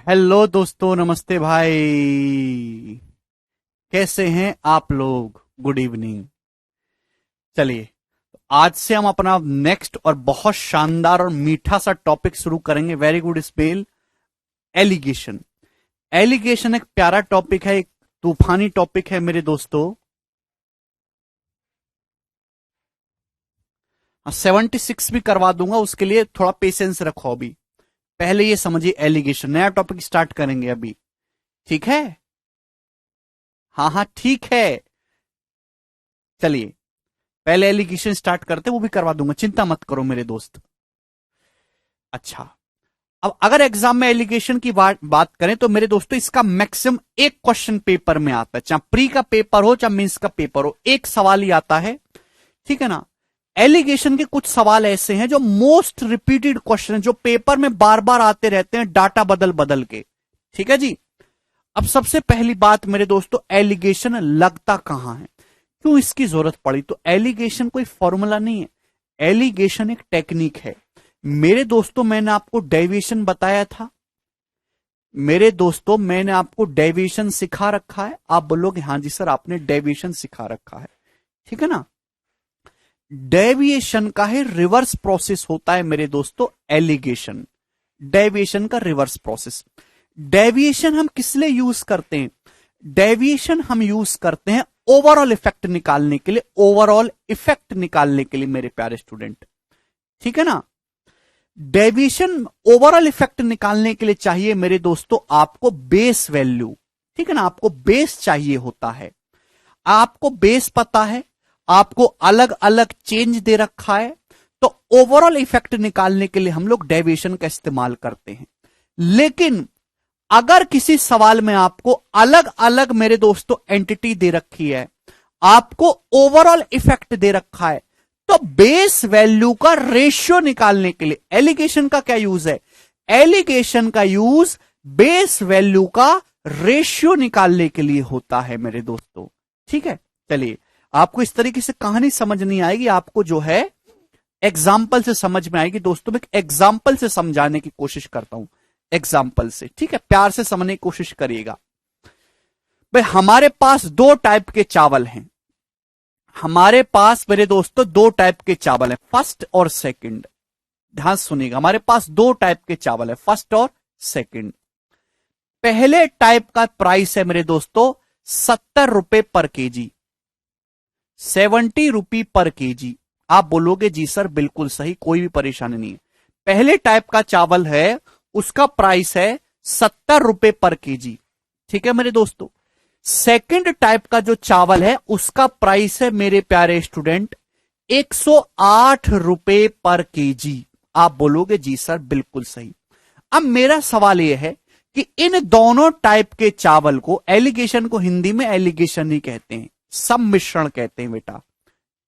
Hello दोस्तों, नमस्ते भाई। कैसे हैं आप लोग? Good evening. चलिए, आज से हम अपना नेक्स्ट और बहुत शानदार और मीठा सा टॉपिक शुरू करेंगे। Very good spell. Alligation. Alligation एक प्यारा टॉपिक है, एक तूफानी टॉपिक है मेरे दोस्तों। 76 भी करवा दूंगा, उसके लिए थोड़ा पेशेंस रखो। अभी पहले ये समझिए, एलिगेशन नया टॉपिक स्टार्ट करेंगे अभी। ठीक है? हाँ हाँ, ठीक है। चलिए, पहले एलिगेशन स्टार्ट करते, वो भी करवा दूंगा, चिंता मत करो मेरे दोस्त। अच्छा, अब अगर एग्जाम में एलिगेशन की बात करें तो मेरे दोस्तों, इसका मैक्सिमम एक क्वेश्चन पेपर में आता है, चाहे प्री का पेपर हो चाहे मेंस का पेपर हो, एक सवाल ही आता है। ठीक है ना? एलिगेशन के कुछ सवाल ऐसे हैं जो मोस्ट रिपीटेड क्वेश्चन है, जो पेपर में बार बार आते रहते हैं, डाटा बदल बदल के। ठीक है जी? अब सबसे पहली बात मेरे दोस्तों, एलिगेशन लगता कहां है, क्यों इसकी जरूरत पड़ी? तो एलिगेशन कोई फॉर्मूला नहीं है, एलिगेशन एक टेक्निक है मेरे दोस्तों। मैंने आपको डेविएशन बताया था, मेरे दोस्तों मैंने आपको डेविएशन सिखा रखा है। आप बोलोगे हाँ जी सर, आपने डेविएशन सिखा रखा है। ठीक है ना? डेविएशन का ही रिवर्स प्रोसेस होता है मेरे दोस्तों, एलिगेशन। डेविएशन का रिवर्स प्रोसेस। डेविएशन हम किस लिए यूज करते हैं? डेविएशन हम यूज करते हैं ओवरऑल इफेक्ट निकालने के लिए, ओवरऑल इफेक्ट निकालने के लिए मेरे प्यारे स्टूडेंट। ठीक है ना? डेविएशन ओवरऑल इफेक्ट निकालने के लिए चाहिए मेरे दोस्तों आपको बेस वैल्यू। ठीक है ना? आपको बेस चाहिए होता है। आपको बेस पता है, आपको अलग अलग चेंज दे रखा है, तो ओवरऑल इफेक्ट निकालने के लिए हम लोग डेविएशन का इस्तेमाल करते हैं। लेकिन अगर किसी सवाल में आपको अलग अलग मेरे दोस्तों एंटिटी दे रखी है, आपको ओवरऑल इफेक्ट दे रखा है, तो बेस वैल्यू का रेशियो निकालने के लिए एलिगेशन का क्या यूज है? एलिगेशन का यूज बेस वैल्यू का रेशियो निकालने के लिए होता है मेरे दोस्तों। ठीक है? चलिए, आपको इस तरीके से कहानी समझ नहीं आएगी, आपको जो है एग्जाम्पल से समझ में आएगी दोस्तों। मैं एग्जाम्पल से समझाने की कोशिश करता हूं, एग्जाम्पल से। ठीक है? प्यार से समझने की कोशिश करिएगा। भाई, हमारे पास दो टाइप के चावल हैं। हमारे पास मेरे दोस्तों दो टाइप के चावल हैं, फर्स्ट और सेकंड। ध्यान सुनिएगा, हमारे पास दो टाइप के चावल है, फर्स्ट और सेकंड। पहले टाइप का प्राइस है मेरे दोस्तों 70 रुपए पर केजी, 70 रुपी पर केजी। आप बोलोगे जी सर बिल्कुल सही, कोई भी परेशानी नहीं है। पहले टाइप का चावल है, उसका प्राइस है 70 रुपए पर केजी। ठीक है मेरे दोस्तों? सेकंड टाइप का जो चावल है, उसका प्राइस है मेरे प्यारे स्टूडेंट 108 रुपए पर केजी। आप बोलोगे जी सर बिल्कुल सही। अब मेरा सवाल यह है कि इन दोनों टाइप के चावल को, एलिगेशन को हिंदी में एलिगेशन ही कहते हैं, सम्मिश्रण कहते हैं बेटा।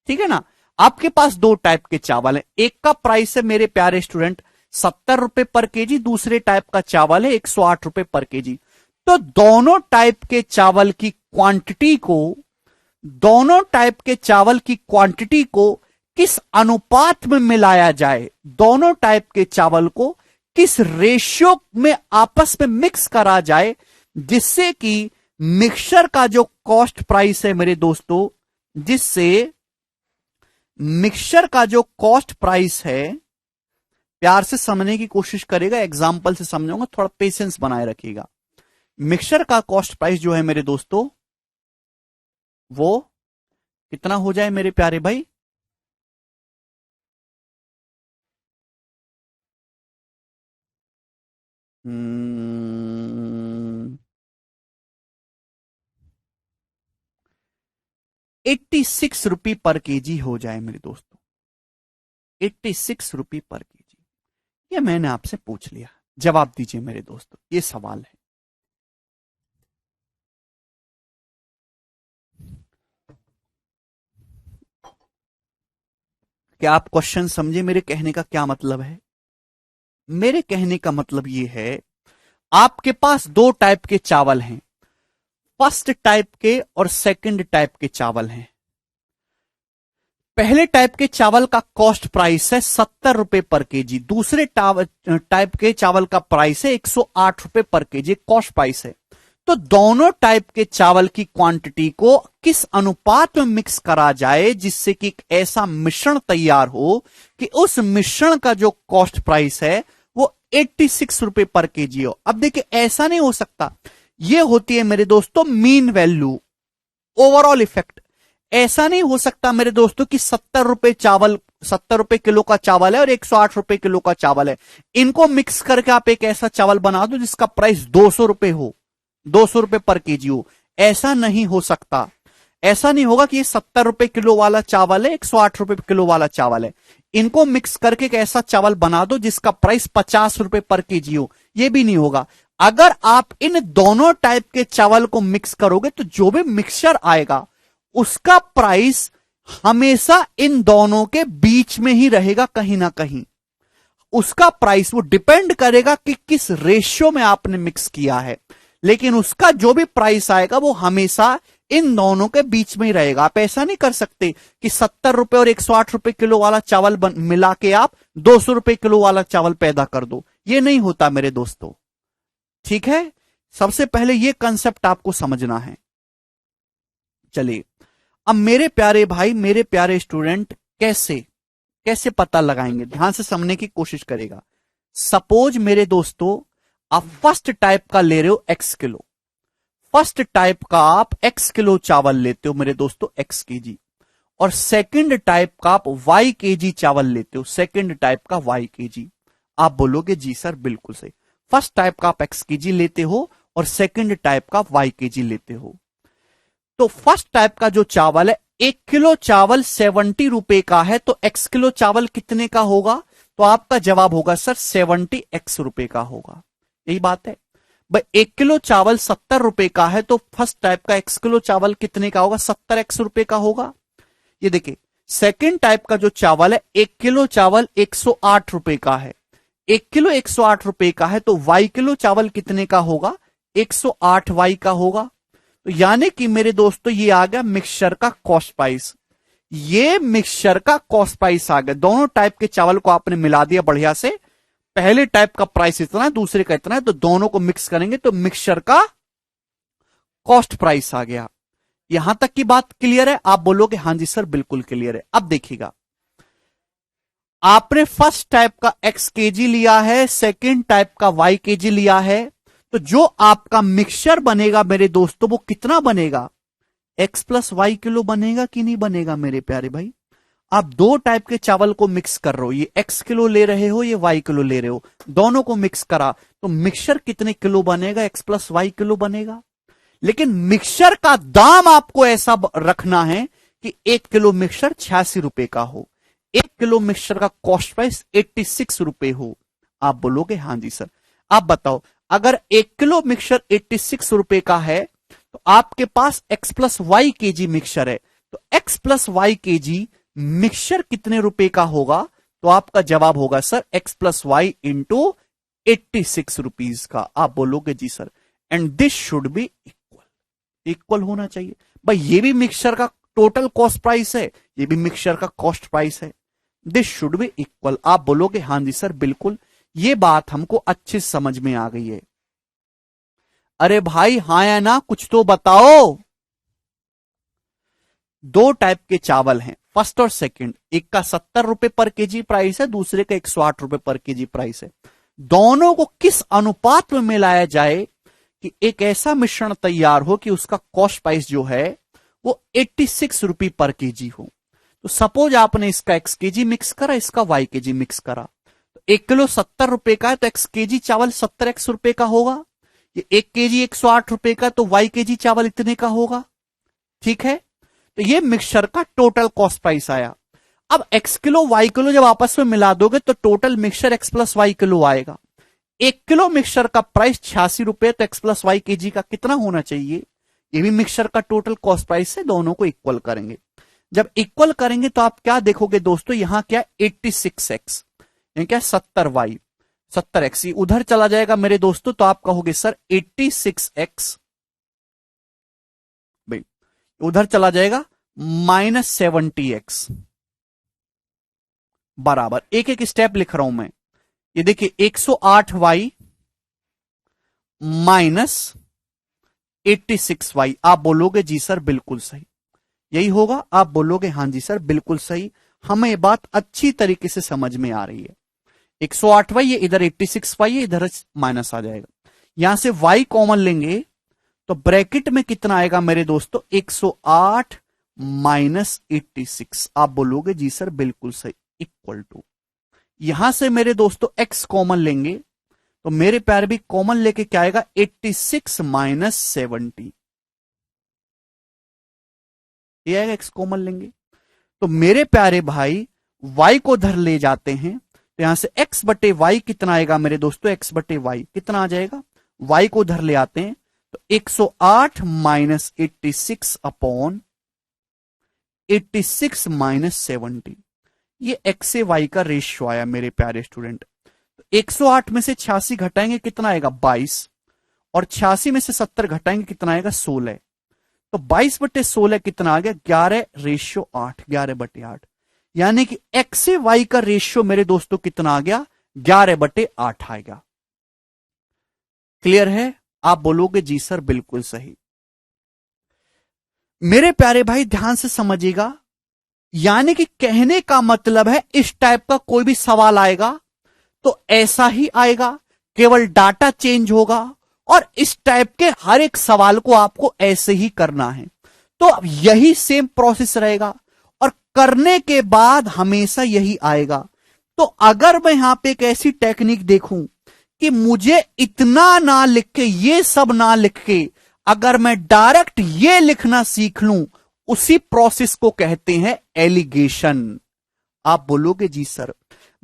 ठीक है ना? आपके पास दो टाइप के चावल है, एक का प्राइस है मेरे प्यारे स्टूडेंट 70 रुपए पर केजी, दूसरे टाइप का चावल है 108 रुपए पर केजी। तो दोनों टाइप के चावल की क्वांटिटी को, दोनों टाइप के चावल की क्वांटिटी को किस अनुपात में मिलाया जाए, दोनों टाइप के चावल को किस रेशियो में आपस में मिक्स करा जाए, जिससे कि मिक्सचर का जो कॉस्ट प्राइस है मेरे दोस्तों, जिससे मिक्सचर का जो कॉस्ट प्राइस है, प्यार से समझने की कोशिश करेगा, एग्जाम्पल से समझाऊंगा, थोड़ा पेशेंस बनाए रखिएगा। मिक्सचर का कॉस्ट प्राइस जो है मेरे दोस्तों, वो कितना हो जाए मेरे प्यारे भाई? हम्म, 86 रुपी पर केजी हो जाए मेरे दोस्तों, 86 रुपी पर केजी। ये मैंने आपसे पूछ लिया, जवाब दीजिए मेरे दोस्तों, ये सवाल है। क्या आप क्वेश्चन समझे? मेरे कहने का क्या मतलब है? मेरे कहने का मतलब ये है, आपके पास दो टाइप के चावल हैं, फर्स्ट टाइप के और सेकंड टाइप के चावल हैं। पहले टाइप के चावल का कॉस्ट प्राइस है 70 रुपए पर केजी, दूसरे टाइप के चावल का प्राइस है 108 रुपए पर केजी, कॉस्ट प्राइस है। तो दोनों टाइप के चावल की क्वांटिटी को किस अनुपात में मिक्स करा जाए जिससे कि एक ऐसा मिश्रण तैयार हो कि उस मिश्रण का जो कॉस्ट प्राइस है वो 86 रुपए पर केजी हो। अब देखिए ऐसा नहीं हो सकता, ये होती है मेरे दोस्तों मीन वैल्यू, ओवरऑल इफेक्ट। ऐसा नहीं हो सकता मेरे दोस्तों कि 70 रुपए किलो का चावल है और 108 रुपए किलो का चावल है, इनको मिक्स करके आप एक ऐसा चावल बना दो जिसका प्राइस 200 रुपए हो, 200 रुपए पर केजी हो। ऐसा नहीं हो सकता। ऐसा नहीं होगा कि ये 70 रुपए किलो वाला चावल है, 108 रुपए किलो वाला चावल है, इनको मिक्स करके एक ऐसा चावल बना दो जिसका प्राइस 50 रुपए पर केजी हो, यह भी नहीं होगा। अगर आप इन दोनों टाइप के चावल को मिक्स करोगे तो जो भी मिक्सचर आएगा उसका प्राइस हमेशा इन दोनों के बीच में ही रहेगा, कहीं ना कहीं उसका प्राइस वो डिपेंड करेगा कि किस रेशियो में आपने मिक्स किया है, लेकिन उसका जो भी प्राइस आएगा वो हमेशा इन दोनों के बीच में ही रहेगा। आप ऐसा नहीं कर सकते कि 70 रुपए और 108 रुपए किलो वाला चावल मिला के आप 200 रुपए किलो वाला चावल पैदा कर दो, ये नहीं होता मेरे दोस्तों। ठीक है, सबसे पहले ये कंसेप्ट आपको समझना है। चलिए अब मेरे प्यारे भाई, मेरे प्यारे स्टूडेंट, कैसे पता लगाएंगे, ध्यान से समझने की कोशिश करेगा। सपोज मेरे दोस्तों आप फर्स्ट टाइप का ले रहे हो x किलो, फर्स्ट टाइप का आप x किलो चावल लेते हो मेरे दोस्तों, x केजी, और सेकंड टाइप का आप y केजी चावल लेते हो, सेकंड टाइप का y केजी। आप बोलोगे जी सर बिल्कुल सही, फर्स्ट टाइप का आप x केजी लेते हो और सेकंड टाइप का y केजी लेते हो। तो फर्स्ट टाइप का जो चावल है, 1 किलो चावल 70 रुपए का है, तो x किलो चावल कितने का होगा? तो आपका जवाब होगा सर 70x रुपए का होगा। यही बात है भाई, 1 किलो चावल 70 रुपए का है तो फर्स्ट टाइप का x किलो चावल कितने का होगा? 70x रुपए का होगा। ये देखिए सेकंड टाइप का जो चावल है, 1 किलो चावल 108 रुपए का है, 1 किलो 108 रुपए का है, तो y किलो चावल कितने का होगा? 108y का होगा। तो यानी कि मेरे दोस्तों ये आ गया मिक्सचर का कॉस्ट प्राइस, ये मिक्सचर का कॉस्ट प्राइस आ गया। दोनों टाइप के चावल को आपने मिला दिया बढ़िया से, पहले टाइप का प्राइस इतना है, दूसरे का इतना है, तो दोनों को मिक्स करेंगे तो मिक्सचर का कॉस्ट प्राइस आ गया। यहां तक की बात क्लियर है? आप बोलोगे हां जी सर बिल्कुल क्लियर है। अब देखिएगा, आपने फर्स्ट टाइप का x केजी लिया है, सेकंड टाइप का y केजी लिया है, तो जो आपका मिक्सचर बनेगा मेरे दोस्तों वो कितना बनेगा? x प्लस वाई किलो बनेगा कि नहीं बनेगा मेरे प्यारे भाई? आप दो टाइप के चावल को मिक्स कर रहे हो, ये x किलो ले रहे हो, ये y किलो ले रहे हो, दोनों को मिक्स करा तो मिक्सचर कितने किलो बनेगा? x प्लस वाई किलो बनेगा। लेकिन मिक्सचर का दाम आपको ऐसा रखना है कि 1 किलो मिक्सचर 86 रुपए का हो, 1 किलो मिक्सचर का कॉस्ट प्राइस 86 रुपए हो। आप बोलोगे हां जी सर। आप बताओ, अगर 1 किलो मिक्सचर 86 रुपए का है तो आपके पास x plus y kg mixture है, तो x plus y kg mixture कितने रुपए का होगा? तो आपका जवाब होगा sir x plus y into 86 rupees का। आप बोलोगे जी sir, and this should be equal, equal होना चाहिए भाई। ये भी मिक्सचर का टोटल कॉस्ट प्राइस है, ये भी मिक्सचर का कॉस्ट प्राइस है, दिस शुड बी इक्वल। आप बोलोगे हां जी सर बिल्कुल, ये बात हमको अच्छे समझ में आ गई है। अरे भाई हां या ना, कुछ तो बताओ। दो टाइप के चावल हैं, फर्स्ट और सेकंड, एक का 70 रुपए पर केजी प्राइस है, दूसरे का 108 रुपए पर केजी प्राइस है। दोनों को किस अनुपात में मिलाया जाए कि एक ऐसा मिश्रण तैयार हो कि उसका कॉस्ट प्राइस जो है वो 86 रुपए पर केजी हो। तो सपोज आपने इसका x केजी मिक्स करा, इसका y केजी मिक्स करा, तो 1 किलो 70 रुपए का है तो x केजी चावल 70x रुपए का होगा। ये 1 केजी 108 रुपए का, तो y केजी चावल इतने का होगा। ठीक है, तो ये मिक्सचर का टोटल कॉस्ट प्राइस आया। अब x किलो y किलो जब आपस में मिला दोगे तो total mixture x plus y kilo आएगा। 1 किलो मिक्सचर का प्राइस 86 रुपए, तो x प्लस वाई केजी का कितना होना चाहिए? ये भी मिक्सचर का टोटल कॉस्ट प्राइस है, दोनों को इक्वल करेंगे। जब इक्वल करेंगे तो आप क्या देखोगे दोस्तों, यहां क्या 86x, यहां क्या 70y, 70x, उधर चला जाएगा मेरे दोस्तों, तो आप कहोगे सर 86x, भाई उधर चला जाएगा -70x, बराबर, एक एक स्टेप लिख रहा हूं मैं। ये देखिए 108y माइनस 86y। आप बोलोगे जी सर बिल्कुल सही, यही होगा। आप बोलोगे हां जी सर बिल्कुल सही, हमें ये बात अच्छी तरीके से समझ में आ रही है। 108y, ये इधर 86y है, इधर माइनस आ जाएगा। यहां से y कॉमन लेंगे तो ब्रैकेट में कितना आएगा मेरे दोस्तों, 108 माइनस 86। आप बोलोगे जी सर बिल्कुल सही, इक्वल टू, यहां से मेरे दोस्तों x कॉमन लेंगे तो मेरे प्यारे भी कॉमन लेके क्या आएगा, 86 माइनस 70। ये आएगा, x कॉमन लेंगे तो मेरे प्यारे भाई y को धर ले जाते हैं तो यहां से x बटे y कितना आएगा मेरे दोस्तों, x बटे y कितना आ जाएगा, y को धर ले आते हैं तो 108 माइनस 86 अपॉन 86 माइनस 70। ये x से y का रेशियो आया मेरे प्यारे स्टूडेंट। तो 108 में से 86 घटाएंगे कितना आएगा, 22, और 86 में से 70 घटाएंगे कितना आएगा, 16। तो 22 बटे 16 कितना आ गया, 11 रेशियो 8, 11 बटे 8। यानी कि x से y का रेशियो मेरे दोस्तों कितना आ गया, 11 बटे 8 आएगा। क्लियर है? आप बोलोगे जी सर बिल्कुल सही। मेरे प्यारे भाई ध्यान से समझिएगा, यानी कि कहने का मतलब है इस टाइप का कोई भी सवाल आएगा तो ऐसा ही आएगा, केवल डाटा चेंज होगा, और इस टाइप के हर एक सवाल को आपको ऐसे ही करना है। तो यही सेम प्रोसेस रहेगा और करने के बाद हमेशा यही आएगा। तो अगर मैं यहां पे एक ऐसी टेक्निक देखूं कि मुझे इतना ना लिख के, ये सब ना लिख के, अगर मैं डायरेक्ट ये लिखना सीख लूं, उसी प्रोसेस को कहते हैं एलिगेशन। आप बोलोगे जी सर,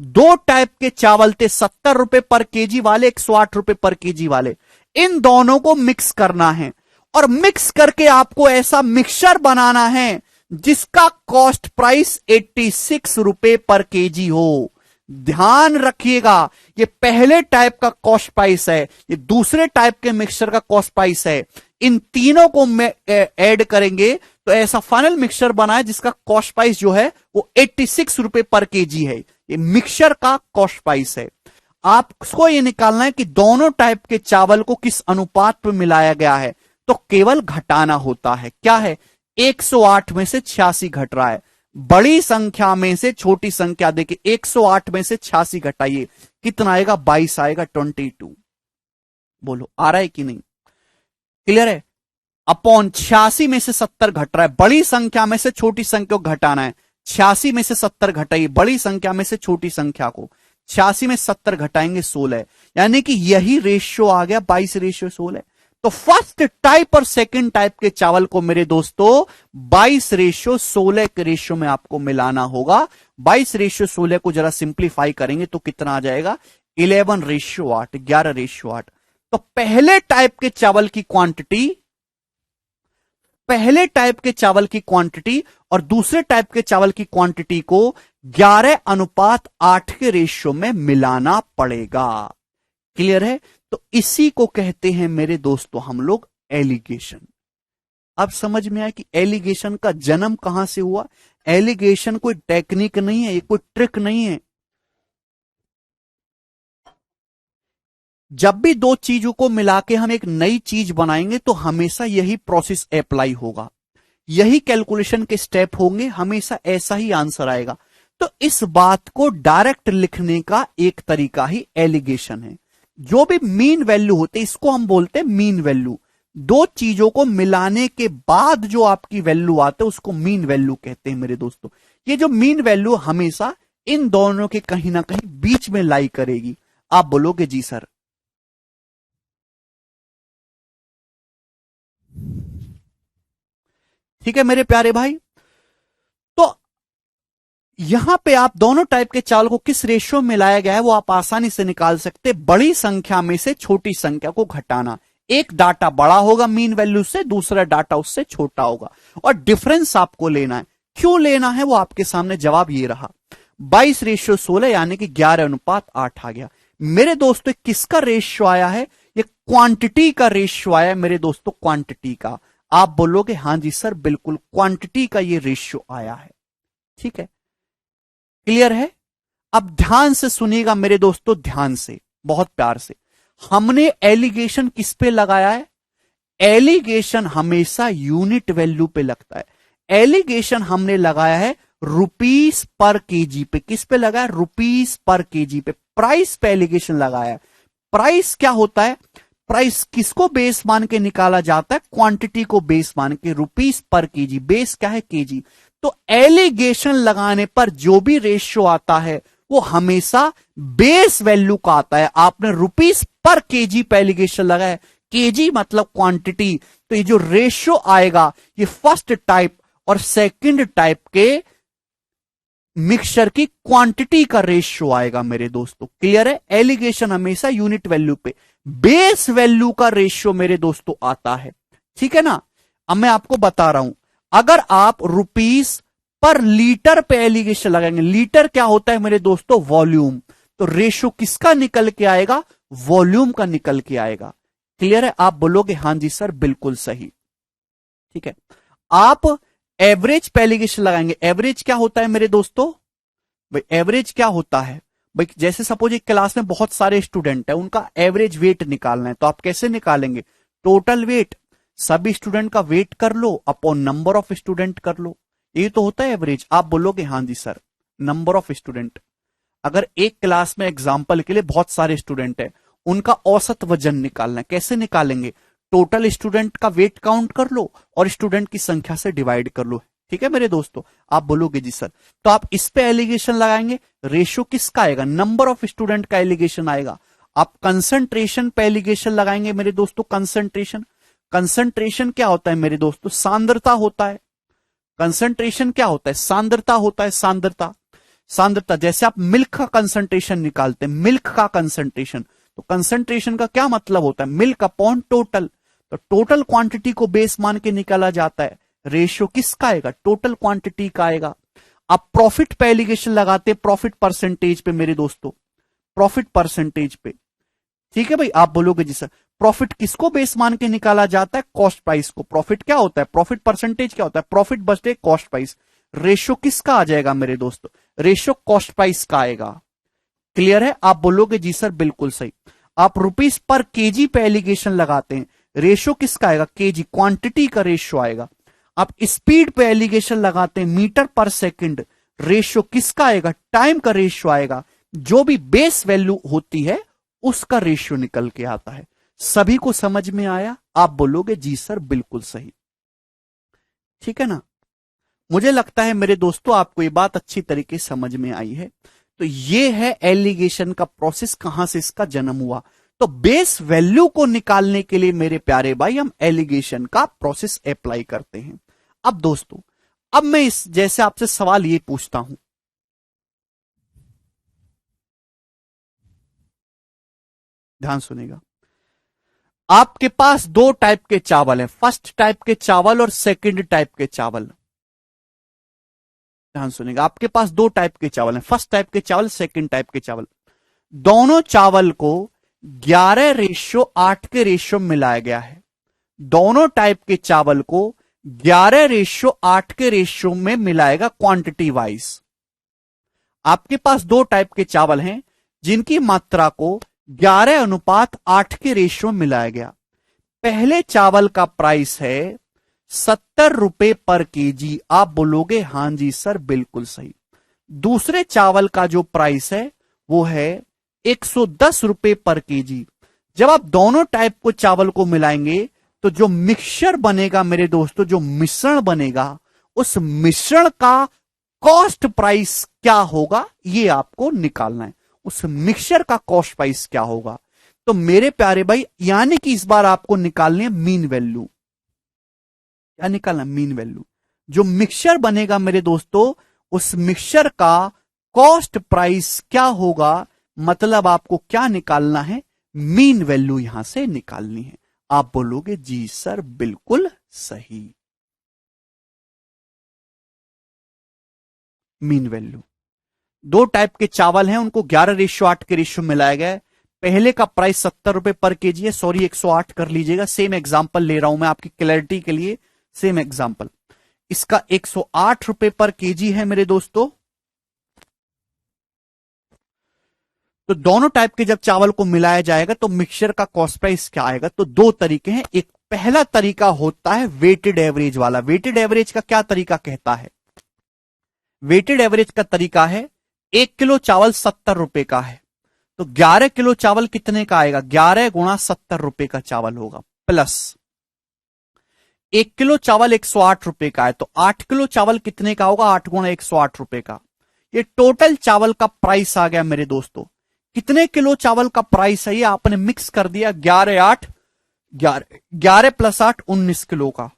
दो टाइप के चावल थे, 70 रुपए पर केजी वाले, 108 रुपए पर केजी वाले, इन दोनों को मिक्स करना है और मिक्स करके आपको ऐसा मिक्सचर बनाना है जिसका कॉस्ट प्राइस 86 रुपए पर केजी हो। ध्यान रखिएगा, ये पहले टाइप का कॉस्ट प्राइस है, ये दूसरे टाइप के मिक्सचर का कॉस्ट प्राइस है। इन तीनों को ऐड करेंगे तो ऐसा फाइनल मिक्सचर बना है जिसका कॉस्ट प्राइस जो है वो 86 रुपए पर केजी है। ये मिक्सचर का कॉस्ट प्राइस है। आपको ये निकालना है कि दोनों टाइप के चावल को किस अनुपात में मिलाया गया है, तो केवल घटाना होता है। क्या है, 108 में से 86 घट रहा है, बड़ी संख्या में से छोटी संख्या देखिए, 108 में से 86 घटाइए कितना आएगा, 22 आएगा, 22। बोलो आ रहा है कि नहीं, क्लियर है? अपॉन 86 में से 70 घट रहा है, बड़ी संख्या में से छोटी संख्या को घटाना है। 86 में से 70 घटाइए, बड़ी संख्या में से छोटी संख्या को, 86 में 70 घटाएंगे 16, यानी कि यही रेशियो आ गया, 22 रेशियो 16। तो फर्स्ट टाइप और सेकंड टाइप के चावल को मेरे दोस्तों 22 रेशियो 16 के रेशियो में आपको मिलाना होगा। 22 रेशियो 16 को जरा सिंप्लीफाई करेंगे तो कितना आ जाएगा, 11 रेशियो 8, 11 रेशियो 8। तो पहले टाइप के चावल की क्वांटिटी, पहले टाइप के चावल की क्वांटिटी और दूसरे टाइप के चावल की क्वांटिटी को 11:8 के रेशियो में मिलाना पड़ेगा। क्लियर है? तो इसी को कहते हैं मेरे दोस्तों हम लोग एलिगेशन। अब समझ में आया कि एलिगेशन का जन्म कहां से हुआ। एलिगेशन कोई टेक्निक नहीं है, ये कोई ट्रिक नहीं है। जब भी दो चीजों को मिला के हम एक नई चीज बनाएंगे तो हमेशा यही प्रोसेस अप्लाई होगा, यही कैलकुलेशन के स्टेप होंगे, हमेशा ऐसा ही आंसर आएगा। तो इस बात को डायरेक्ट लिखने का एक तरीका ही एलिगेशन है। जो भी मीन वैल्यू होते इसको हम बोलते हैं मीन वैल्यू। दो चीजों को मिलाने के बाद जो आपकी वैल्यू आते है उसको मीन वैल्यू कहते हैं मेरे दोस्तों। ये जो मीन वैल्यू हमेशा इन दोनों के कहीं ना कहीं बीच में लाई करेगी। आप बोलोगे जी सर, ठीक है मेरे प्यारे भाई। तो यहां पे आप दोनों टाइप के चावल को किस रेशियो में लाया गया है वो आप आसानी से निकाल सकते। बड़ी संख्या में से छोटी संख्या को घटाना, एक डाटा बड़ा होगा मीन वैल्यू से, दूसरा डाटा उससे छोटा होगा, और डिफरेंस आपको लेना है। क्यों लेना है वो आपके सामने जवाब ये रहा, 22 रेशियो 16 यानी कि 11:8 आ गया। मेरे दोस्तों किसका रेशियो आया है, ये क्वांटिटी का रेशियो आया है मेरे दोस्तों, क्वांटिटी का। आप बोलोगे हां जी सर बिल्कुल, क्वांटिटी का ये रेशियो आया है। ठीक है, क्लियर है? अब ध्यान से सुनिएगा मेरे दोस्तों, ध्यान से, बहुत प्यार से। हमने एलिगेशन किस पे लगाया है? एलिगेशन हमेशा यूनिट वैल्यू पे लगता है। एलिगेशन हमने लगाया है रुपीस पर केजी पे। किस पे लगा है? रुपीस पर केजी पे। प्राइस पे एलिगेशन लगाया है। प्राइस क्या होता है? प्राइस किसको बेस मान के निकाला जाता है? क्वांटिटी को बेस मान के। रुपीस पर केजी, बेस क्या है? केजी। तो एलिगेशन लगाने पर जो भी रेशियो आता है वो हमेशा बेस वैल्यू का आता है। आपने रुपीस पर केजी पे एलिगेशन लगाया, केजी मतलब क्वांटिटी, तो ये जो रेशियो आएगा ये फर्स्ट टाइप और सेकंड टाइप के मिक्सचर की क्वांटिटी का रेशियो आएगा मेरे दोस्तों। क्लियर है? एलिगेशन हमेशा यूनिट वैल्यू पे, बेस वैल्यू का रेशियो मेरे दोस्तों आता है। ठीक है ना? अब मैं आपको बता रहा हूं, अगर आप रुपीस पर लीटर पे एलिगेशन लगाएंगे, लीटर क्या होता है मेरे दोस्तों? वॉल्यूम। तो रेशियो किसका निकल के आएगा? वॉल्यूम का निकल के आएगा। क्लियर है? आप बोलोगे हां जी सर बिल्कुल सही। ठीक है, आप एवरेज पे एलिगेशन लगाएंगे। एवरेज क्या होता है मेरे दोस्तों? भाई एवरेज क्या होता है? भाई जैसे सपोज एक क्लास में बहुत सारे स्टूडेंट है, उनका एवरेज वेट निकालना है, तो आप कैसे निकालेंगे? टोटल वेट, सभी स्टूडेंट का वेट कर लो अपॉन नंबर ऑफ स्टूडेंट कर लो, ये तो होता है एवरेज। आप बोलोगे हां जी सर, नंबर ऑफ स्टूडेंट। अगर एक क्लास में एग्जाम्पल के लिए बहुत सारे स्टूडेंट है, उनका औसत वजन निकालना है, कैसे निकालेंगे? टोटल स्टूडेंट का वेट काउंट कर लो और स्टूडेंट की संख्या से डिवाइड कर लो। ठीक है मेरे दोस्तों? आप बोलोगे जी सर, तो आप इस पे एलिगेशन लगाएंगे। रेशियो किसका आएगा? नंबर ऑफ स्टूडेंट का एलिगेशन आएगा। आप कंसंट्रेशन पे एलिगेशन लगाएंगे मेरे दोस्तों। कंसंट्रेशन, कंसंट्रेशन क्या होता है मेरे दोस्तों? सांद्रता होता है। कंसंट्रेशन क्या होता है? सांद्रता होता है। सांद्रता, सांद्रता जैसे आप मिल्क का कंसंट्रेशन निकालते हैं, मिल्क का कंसंट्रेशन, तो कंसंट्रेशन का क्या मतलब होता है? Milk upon total. तो टोटल क्वांटिटी को बेस मान के निकाला जाता है। रेशियो किसका आएगा? टोटल क्वांटिटी का आएगा। आप प्रॉफिट पे एलिगेशन लगाते हैं, प्रॉफिट परसेंटेज पे मेरे दोस्तों, प्रॉफिट परसेंटेज पे। ठीक है भाई, आप बोलोगे जी सर प्रॉफिट किसको बेस मान के निकाला जाता है? कॉस्ट प्राइस को। प्रॉफिट क्या होता है? प्रॉफिट परसेंटेज क्या होता है? प्रॉफिट बचते कॉस्ट प्राइस। रेशियो किसका आ जाएगा मेरे दोस्तों? रेशियो कॉस्ट प्राइस का आएगा। क्लियर है? आप बोलोगे जी सर बिल्कुल सही। आप रुपीस पर केजी पे एलिगेशन लगाते हैं, रेशियो किसका आएगा? केजी, क्वांटिटी का रेशियो आएगा। आप स्पीड पे एलिगेशन लगाते हैं, मीटर पर सेकंड, रेशियो किसका आएगा? टाइम का रेशियो आएगा। जो भी बेस वैल्यू होती है उसका रेशियो निकल के आता है। सभी को समझ में आया? आप बोलोगे जी सर बिल्कुल सही। ठीक है ना? मुझे लगता है मेरे दोस्तों आपको ये बात अच्छी तरीके समझ में आई है। तो ये है एलिगेशन का प्रोसेस, कहां से इसका जन्म हुआ। तो बेस वैल्यू को निकालने के लिए मेरे प्यारे भाई हम एलिगेशन का प्रोसेस अप्लाई करते हैं। अब दोस्तों, अब मैं इस जैसे आपसे सवाल ये पूछता हूं, ध्यान सुनेगा। आपके पास दो टाइप के चावल हैं, फर्स्ट टाइप के चावल और सेकंड टाइप के चावल। ध्यान सुनेगा, आपके पास दो टाइप के चावल हैं, फर्स्ट टाइप के चावल, सेकंड टाइप के चावल। दोनों चावल को 11:8 के रेशियो में मिलाया गया है। दोनों टाइप के चावल को 11:8 के रेशियो में मिलाएगा क्वांटिटी वाइज। आपके पास दो टाइप के चावल हैं जिनकी मात्रा को 11:8 के रेशियो में मिलाया गया। पहले चावल का प्राइस है 70 रुपए पर केजी। आप बोलोगे हां जी सर बिल्कुल सही। दूसरे चावल का जो प्राइस है वो है 110 रुपए पर केजी। जब आप दोनों टाइप को चावल को मिलाएंगे तो जो मिक्सचर बनेगा मेरे दोस्तों, जो मिश्रण बनेगा, उस मिश्रण का कॉस्ट प्राइस क्या होगा ये आपको निकालना है। उस मिक्सचर का कॉस्ट प्राइस क्या होगा? तो मेरे प्यारे भाई, यानी कि इस बार आपको निकालनी है मीन वैल्यू। क्या निकालना? Mean value. जो मिक्सचर बनेगा मेरे दोस्तों, उस मिक्सचर का कॉस्ट प्राइस क्या होगा, मतलब आपको क्या निकालना है? मीन वैल्यू यहां से निकालनी है। आप बोलोगे जी सर बिल्कुल सही। मीन वैल्यू, दो टाइप के चावल हैं, उनको 11:8 के रेशियो मिलाया गया है। पहले का प्राइस 70 रुपए पर केजी है, सॉरी 108 कर लीजिएगा, सेम एग्जांपल ले रहा हूं मैं आपकी क्लैरिटी के लिए, सेम एग्जांपल। इसका 108 रुपए पर केजी है मेरे दोस्तों। तो दोनों टाइप के जब चावल को मिलाया जाएगा तो मिक्सचर का कॉस्ट प्राइस क्या आएगा? तो दो तरीके हैं। एक पहला तरीका होता है वेटेड एवरेज वाला। वेटेड एवरेज का क्या तरीका कहता है? वेटेड एवरेज का तरीका है 1 किलो चावल 70 रुपए का है, तो 11 किलो चावल कितने का आएगा? 11 गुणा 70 रुपए का चावल होगा, प्लस 1 किलो चावल 108 रुपए का है, तो 8 किलो चावल कितने का होगा? 8 गुणा 108 रुपए का। ये टोटल चावल का प्राइस आ गया मेरे दोस्तों। कितने किलो चावल का प्राइस है? ये आपने मिक्स कर दिया, 11 प्लस 8 19 किलो का।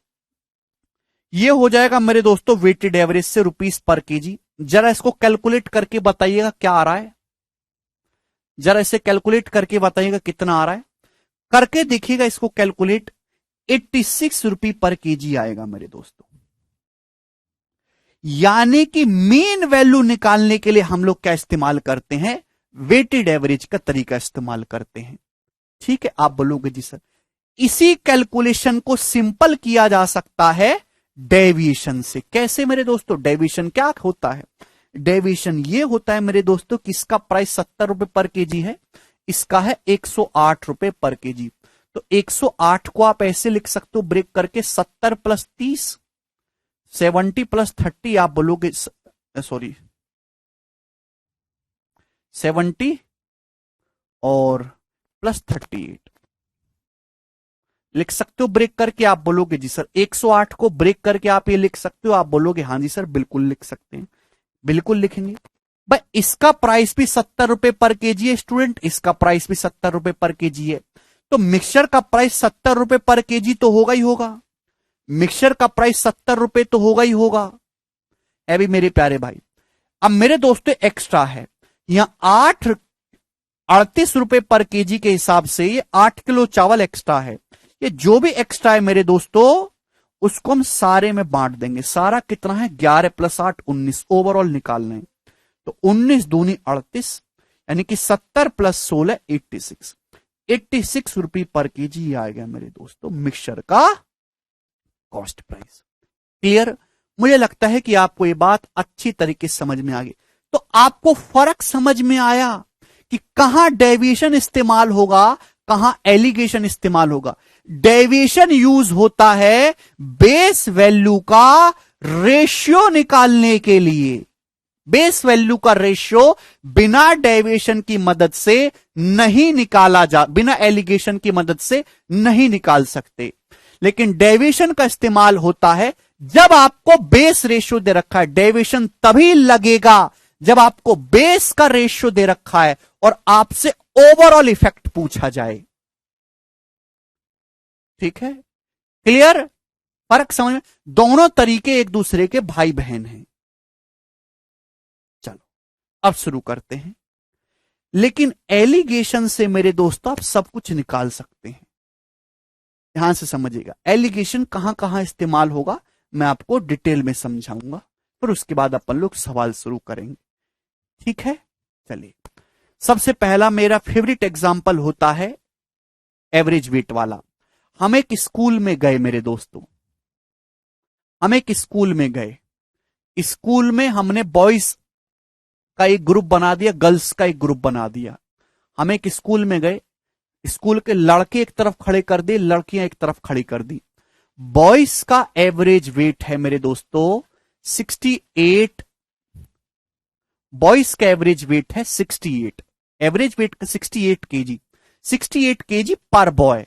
ये हो जाएगा मेरे दोस्तों वेटेड एवरेज से रुपीस पर केजी। जरा इसको कैलकुलेट करके बताइएगा क्या आ रहा है। जरा इसे कैलकुलेट करके बताइएगा कितना आ रहा है। करके देखिएगा इसको कैलकुलेट, 86 रुपये पर केजी आएगा मेरे दोस्तों। यानी कि मेन वैल्यू निकालने के लिए हम लोग क्या इस्तेमाल करते हैं? वेटेड एवरेज का तरीका इस्तेमाल करते हैं। ठीक है, आप बोलोगे जी सर इसी कैलकुलेशन को सिंपल किया जा सकता है डेविएशन से। कैसे मेरे दोस्तों? डेविएशन क्या होता है? डेविएशन ये होता है मेरे दोस्तों कि इसका प्राइस 70 रुपए पर केजी है, इसका है 108 रुपए पर केजी। तो 108 को आप ऐसे लिख सकते हो ब्रेक करके, 70 प्लस 30, 70 प्लस 30, आप बोलोगे सॉरी 70 और प्लस 38 लिख सकते हो ब्रेक करके। आप बोलोगे जी सर 108 को ब्रेक करके आप ये लिख सकते हो? आप बोलोगे हाँ जी सर बिल्कुल लिख सकते हैं। बिल्कुल लिखेंगे भाई। इसका प्राइस भी 70 रुपए पर केजी है स्टूडेंट, इसका प्राइस भी 70 रुपए पर केजी है, तो मिक्सचर का प्राइस 70 रुपए पर केजी तो होगा ही होगा। मिक्सचर का प्राइस 70 रुपए तो होगा ही होगा, है भी मेरे प्यारे भाई। अब मेरे दोस्तों एक्स्ट्रा है यहां 38 रुपए पर केजी के हिसाब से, ये 8 किलो चावल एक्स्ट्रा है। ये जो भी एक्स्ट्रा है मेरे दोस्तों उसको हम सारे में बांट देंगे। सारा कितना है? 11 प्लस 8 19, ओवरऑल निकालना है। तो 19 दूनी 38, यानी कि 70 प्लस 16 86, 86 रुपये पर केजी आ गया मेरे दोस्तों मिक्सचर का कॉस्ट प्राइस। क्लियर? मुझे लगता है कि आपको ये बात अच्छी तरीके से समझ में आ गई। तो आपको फर्क समझ में आया कि कहां डेविएशन इस्तेमाल होगा, कहां एलिगेशन इस्तेमाल होगा। डेविएशन यूज होता है बेस वैल्यू का रेशियो निकालने के लिए। बेस वैल्यू का रेशियो बिना डेविएशन की मदद से नहीं निकाला जा, बिना एलिगेशन की मदद से नहीं निकाल सकते। लेकिन डेविएशन का इस्तेमाल होता है जब आपको बेस रेशियो दे रखा है। डेविएशन तभी लगेगा जब आपको बेस का रेशियो दे रखा है और आपसे ओवरऑल इफेक्ट पूछा जाए। ठीक है, क्लियर? फर्क समझ में? दोनों तरीके एक दूसरे के भाई बहन हैं। चलो अब शुरू करते हैं। लेकिन एलिगेशन से मेरे दोस्तों आप सब कुछ निकाल सकते हैं। ध्यान से समझिएगा एलिगेशन कहां कहां इस्तेमाल होगा मैं आपको डिटेल में समझाऊंगा, फिर उसके बाद अपन लोग सवाल शुरू करेंगे। ठीक है, चलिए। सबसे पहला मेरा फेवरेट एग्जांपल होता है एवरेज वेट वाला। हम एक स्कूल में गए मेरे दोस्तों, हम एक स्कूल में गए। स्कूल में हमने बॉयज का एक ग्रुप बना दिया, गर्ल्स का एक ग्रुप बना दिया। हम एक स्कूल में गए, स्कूल के लड़के एक तरफ खड़े कर दिए, लड़कियां एक तरफ खड़ी कर दी। बॉयज का एवरेज वेट है मेरे दोस्तों 68। बॉयज का एवरेज वेट है 68, एवरेज वेट का 68 केजी, 68 केजी पर बॉय।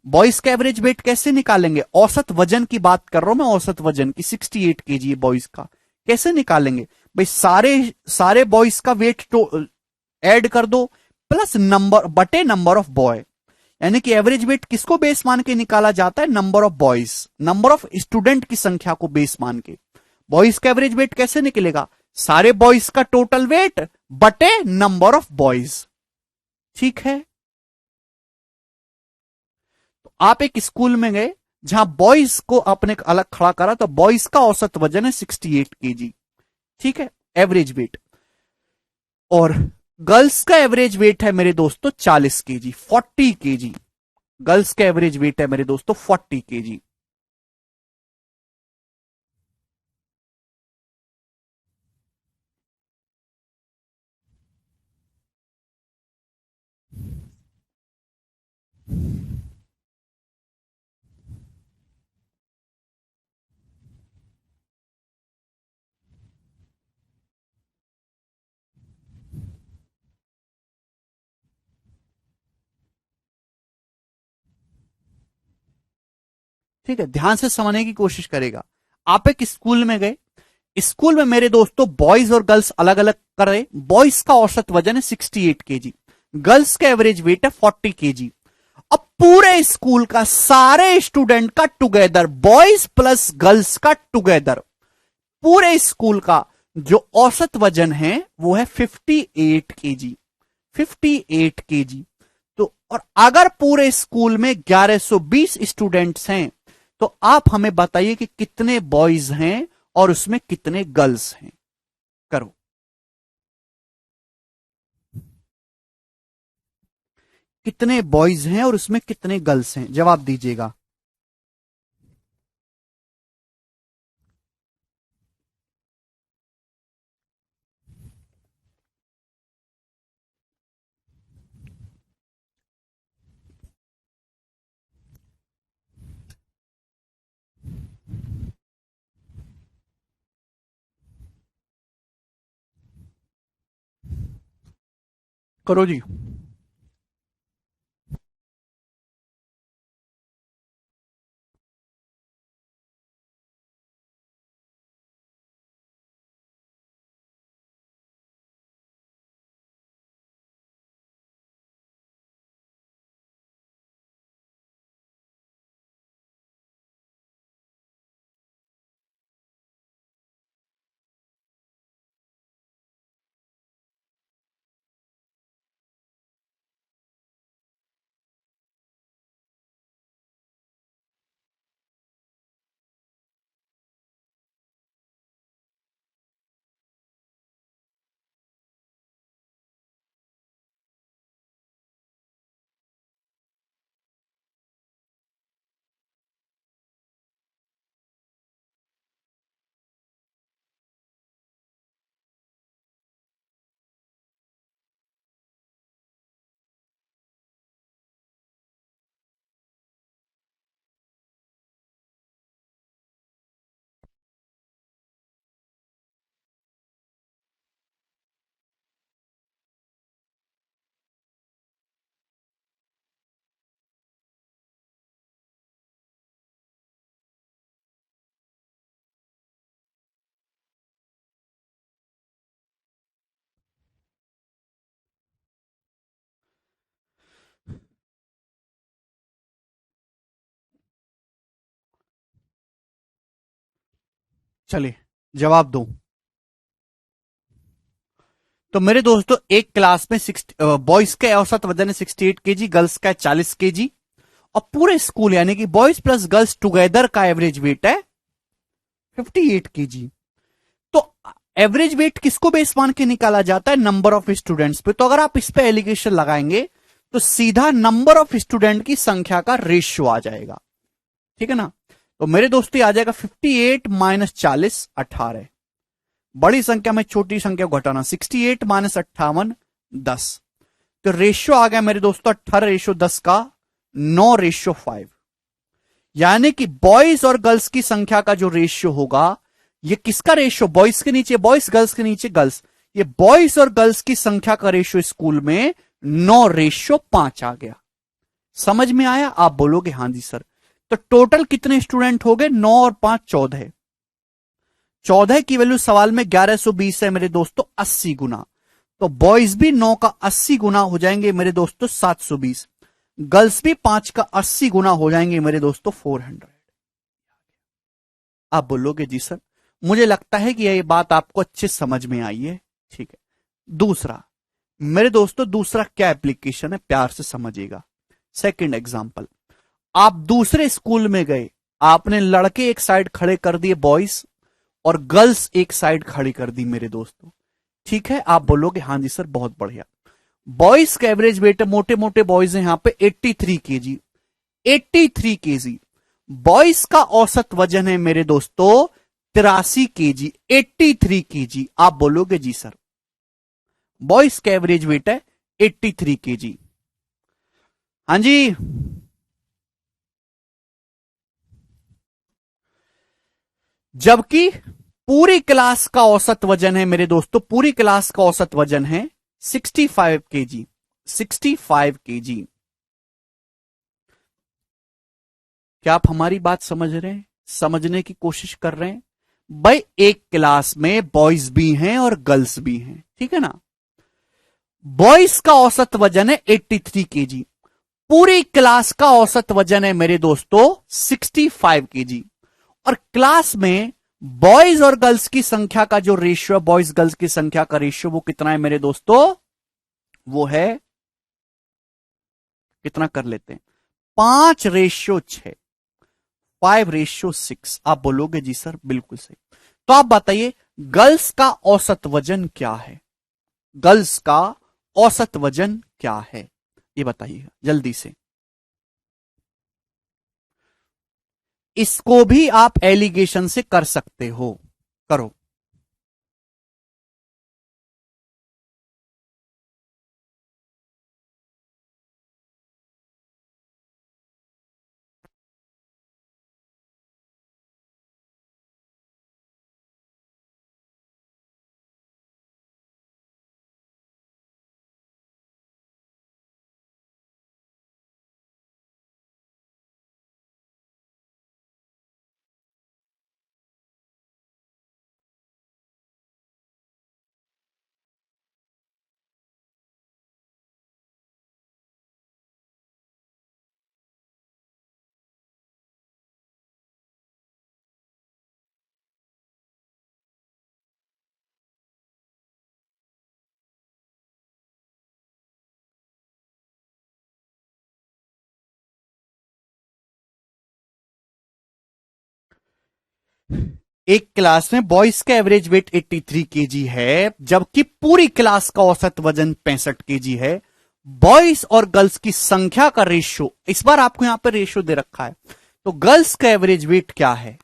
बॉयज का एवरेज वेट कैसे निकालेंगे? औसत वजन की बात कर रहा हूं मैं, औसत वजन की 68 केजी है बॉयज का। कैसे निकालेंगे भाई? सारे बॉयज का वेट तो ऐड कर दो प्लस नंबर बटे नंबर ऑफ बॉय, यानी कि एवरेज वेट किसको बेस मान के निकाला जाता है? Number of boys, number of student की संख्या को बेस मान के। बॉयज का एवरेज वेट कैसे निकलेगा? सारे बॉयज का टोटल वेट बटे नंबर ऑफ बॉयज। ठीक है, तो आप एक स्कूल में गए जहां बॉयज को अपने अलग खड़ा करा, तो बॉयज का औसत वजन है 68 केजी। ठीक है, एवरेज वेट। और गर्ल्स का एवरेज वेट है मेरे दोस्तों 40 केजी, 40 केजी। गर्ल्स का एवरेज वेट है मेरे दोस्तों 40 केजी। ठीक है, ध्यान से समझने की कोशिश करेगा। आप एक स्कूल में गए, स्कूल में मेरे दोस्तों बॉयज और गर्ल्स अलग अलग कर रहे। बॉयज का औसत वजन है 68 केजी, गर्ल्स का एवरेज वेट है 40 केजी। अब पूरे स्कूल का, सारे स्टूडेंट का टुगेदर, बॉयज प्लस गर्ल्स का टुगेदर, पूरे स्कूल का जो औसत वजन है वो है 58 केजी, 58 केजी। तो और अगर पूरे स्कूल में 1120 स्टूडेंट्स हैं तो आप हमें बताइए कि कितने बॉयज हैं और उसमें कितने गर्ल्स हैं। करो। कितने बॉयज हैं और उसमें कितने गर्ल्स हैं, जवाब दीजिएगा। करो जी। चलिए जवाब दो। तो मेरे दोस्तों एक क्लास में बॉयज का औसत वजन है 68 केजी, गर्ल्स का 40 केजी, और पूरे स्कूल यानी कि बॉयज प्लस गर्ल्स टुगेदर का एवरेज वेट है 58 केजी। तो एवरेज वेट किसको बेस मान के निकाला जाता है? नंबर ऑफ स्टूडेंट्स पे। तो अगर आप इस पे एलिगेशन लगाएंगे तो सीधा नंबर ऑफ स्टूडेंट की संख्या का रेशियो आ जाएगा। ठीक है ना? तो मेरे दोस्तों आ जाएगा 58 माइनस 40 18, बड़ी संख्या में छोटी संख्या को घटाना, 68 माइनस 58 10। तो रेशियो आ गया मेरे दोस्तों 18:10 का 9:5। यानी कि बॉयज और गर्ल्स की संख्या का जो रेशियो होगा, ये किसका रेशियो? बॉयज के नीचे बॉयज, गर्ल्स के नीचे गर्ल्स। ये बॉयज और गर्ल्स की संख्या का रेशियो स्कूल में 9:5 आ गया। समझ में आया? आप बोलोगे हां जी सर। तो टोटल कितने स्टूडेंट हो गए? 9 और 5 14। 14 की वैल्यू सवाल में 1120 है मेरे दोस्तों, 80 गुना। तो बॉयज भी 9 का 80 गुना हो जाएंगे मेरे दोस्तों 720। गर्ल्स भी 5 का 80 गुना हो जाएंगे मेरे दोस्तों 400। आप बोलोगे जी सर। मुझे लगता है कि यह बात आपको अच्छे समझ में आई है। ठीक है। दूसरा मेरे दोस्तों, दूसरा क्या एप्लीकेशन है, प्यार से समझिएगा। सेकंड एग्जांपल, आप दूसरे स्कूल में गए, आपने लड़के एक साइड खड़े कर दिए बॉयज, और गर्ल्स एक साइड खड़ी कर दी मेरे दोस्तों। ठीक है। आप बोलोगे हां जी सर, बहुत बढ़िया। बॉयज का एवरेज वेट, मोटे मोटे बॉयज हैं यहां पे 83 केजी, 83 केजी। बॉयज का औसत वजन है मेरे दोस्तों 83 केजी, 83 केजी। आप बोलोगे जी सर। बॉयज का एवरेज वेट है 83 केजी। हाँ जी। जबकि पूरी क्लास का औसत वजन है मेरे दोस्तों, पूरी क्लास का औसत वजन है 65 केजी, 65 केजी। क्या आप हमारी बात समझ रहे हैं, समझने की कोशिश कर रहे हैं? भाई एक क्लास में बॉयज भी हैं और गर्ल्स भी हैं, ठीक है ना। बॉयज का औसत वजन है 83 केजी, पूरी क्लास का औसत वजन है मेरे दोस्तों 65 केजी। और क्लास में बॉयज और गर्ल्स की संख्या का जो रेशियो, बॉयज गर्ल्स की संख्या का रेशियो वो कितना है मेरे दोस्तों? वो है, कितना कर लेते हैं, 5:6, 5:6। आप बोलोगे जी सर बिल्कुल सही। तो आप बताइए गर्ल्स का औसत वजन क्या है? गर्ल्स का औसत वजन क्या है, ये बताइएगा जल्दी से। इसको भी आप एलिगेशन से कर सकते हो, करो। एक क्लास में बॉयज का एवरेज वेट 83 केजी है, जबकि पूरी क्लास का औसत वजन 65 केजी है। बॉयज और गर्ल्स की संख्या का रेशियो, इस बार आपको यहां पर रेशियो दे रखा है, तो गर्ल्स का एवरेज वेट क्या है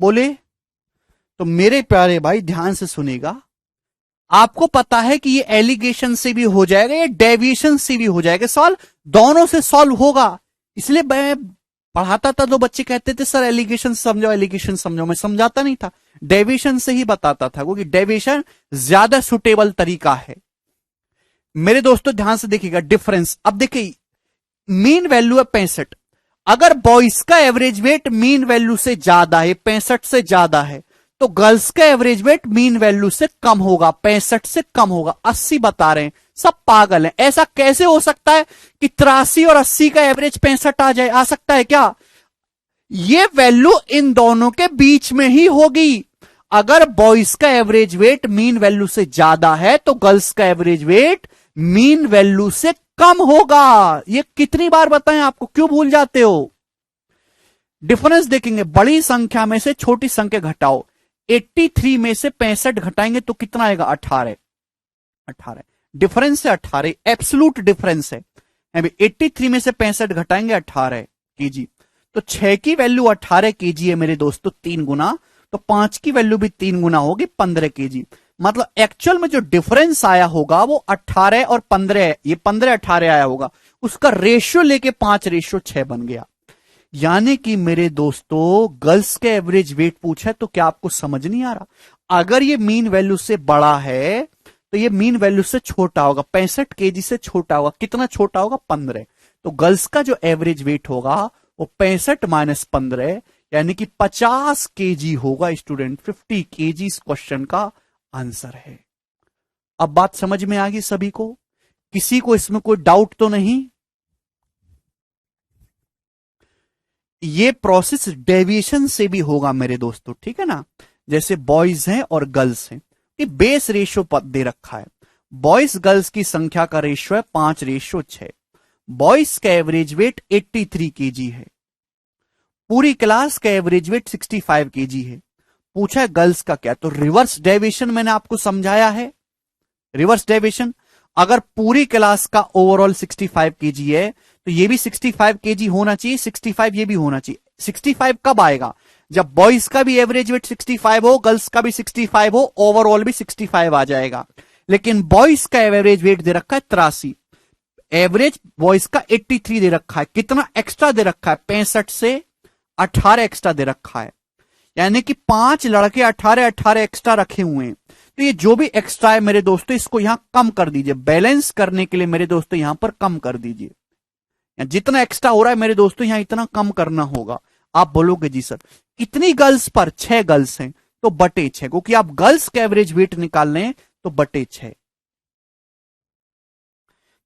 बोले? तो मेरे प्यारे भाई ध्यान से सुनेगा, आपको पता है कि ये एलिगेशन से भी हो जाएगा, ये डेविएशन से भी हो जाएगा, सवाल दोनों से सॉल्व होगा। इसलिए मैं पढ़ाता था तो बच्चे कहते थे सर एलिगेशन समझो, एलिगेशन समझो, मैं समझाता नहीं था, डेविएशन से ही बताता था, क्योंकि डेविएशन ज्यादा सुटेबल तरीका है। मेरे दोस्तों ध्यान से देखिएगा डिफरेंस। अब देखिए मीन वैल्यू है 65, अगर बॉयज का एवरेज वेट मीन वैल्यू से ज्यादा है, 65 से ज्यादा है, तो गर्ल्स का एवरेज वेट मीन वैल्यू से कम होगा, 65 से कम होगा। 80 बता रहे हैं, सब पागल हैं। ऐसा कैसे हो सकता है कि 83 और 80 का एवरेज 65 आ जाए? आ सकता है क्या? ये वैल्यू इन दोनों के बीच में ही होगी। अगर बॉयज का एवरेज वेट मीन वैल्यू से ज्यादा है तो गर्ल्स का एवरेज वेट मीन वैल्यू से कम होगा। ये कितनी बार बताएं आपको, क्यों भूल जाते हो? डिफरेंस देखेंगे, बड़ी संख्या में से छोटी संख्या घटाओ। 83 में से 65 घटाएंगे तो कितना आएगा? 18। 18 डिफरेंस है, 18 एब्सोल्यूट डिफरेंस है। 83 में से 65 घटाएंगे 18 केजी, तो 6 की वैल्यू 18 केजी है मेरे दोस्तों, 3 गुना, तो 5 की वैल्यू भी 3 गुना होगी, 15 केजी। मतलब एक्चुअल में जो डिफरेंस आया होगा वो 18 और 15, ये 15-18 आया होगा, उसका रेशियो लेके 5:6 बन गया। यानी कि मेरे दोस्तों गर्ल्स के एवरेज वेट पूछा है तो क्या आपको समझ नहीं आ रहा? अगर ये मीन वैल्यू से बड़ा है तो ये मीन वैल्यू से छोटा होगा, 65 केजी से छोटा होगा। कितना छोटा होगा? 15। तो गर्ल्स का जो एवरेज वेट होगा वो 65 - 15 यानी कि 50 केजी होगा स्टूडेंट। 50 केजी इस क्वेश्चन का आंसर है। अब बात समझ में आ गई सभी को? किसी को इसमें कोई डाउट तो नहीं? ये प्रोसेस डेविएशन से भी होगा मेरे दोस्तों, ठीक है ना। जैसे बॉयज हैं और गर्ल्स हैं, ये बेस रेशियो पद दे रखा है। बॉयज गर्ल्स की संख्या का रेशियो है 5:6। बॉयज का एवरेज वेट 83 केजी है, पूरी क्लास का एवरेज वेट 65 केजी है। पूछा है गर्ल्स का क्या, तो रिवर्स डेविएशन मैंने आपको समझाया है। रिवर्स डेविएशन, अगर पूरी क्लास का ओवरऑल 65 केजी है तो ये भी 65 केजी होना चाहिए, 65 ये भी होना चाहिए। 65 कब आएगा? जब बॉयज का भी एवरेज वेट 65 हो, गर्ल्स का भी 65 हो, ओवरऑल भी 65 आ जाएगा। लेकिन बॉयज का एवरेज वेट दे रखा है 83, एवरेज बॉयज का 83 दे रखा है। कितना एक्स्ट्रा दे रखा है? 65 से 18 एक्स्ट्रा दे रखा है, यानी कि 5 लड़के 18-18 एक्स्ट्रा रखे हुए हैं। तो ये जो भी एक्स्ट्रा है मेरे दोस्तों इसको यहां कम कर दीजिए, बैलेंस करने के लिए मेरे दोस्तों यहां पर कम कर दीजिए। जितना एक्स्ट्रा हो रहा है मेरे दोस्तों यहां इतना कम करना होगा। आप बोलोगे जी सर इतनी गर्ल्स पर 6 गर्ल्स हैं तो बटे 6, क्योंकि आप गर्ल्स का एवरेज वेट निकाल लें तो बटे 6,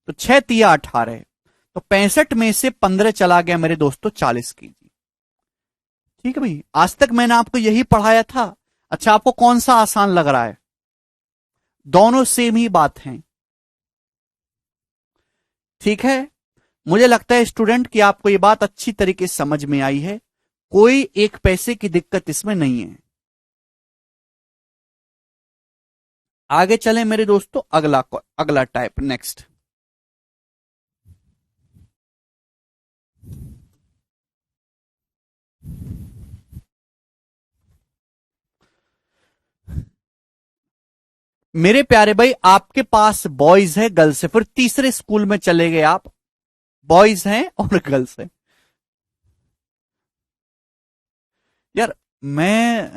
तो 6 तिया 18, तो 65 में से 15 चला गया मेरे दोस्तों 40 केजी। ठीक है भाई, आज तक मैंने आपको यही पढ़ाया था। अच्छा आपको कौन सा आसान लग रहा है? दोनों सेम ही बात है। ठीक है, मुझे लगता है स्टूडेंट कि आपको यह बात अच्छी तरीके से समझ में आई है, कोई एक पैसे की दिक्कत इसमें नहीं है। आगे चले मेरे दोस्तों, अगला टाइप नेक्स्ट। मेरे प्यारे भाई आपके पास बॉयज है गर्ल्स है, फिर तीसरे स्कूल में चले गए आप, बॉयज हैं और गर्ल्स हैं। यार मैं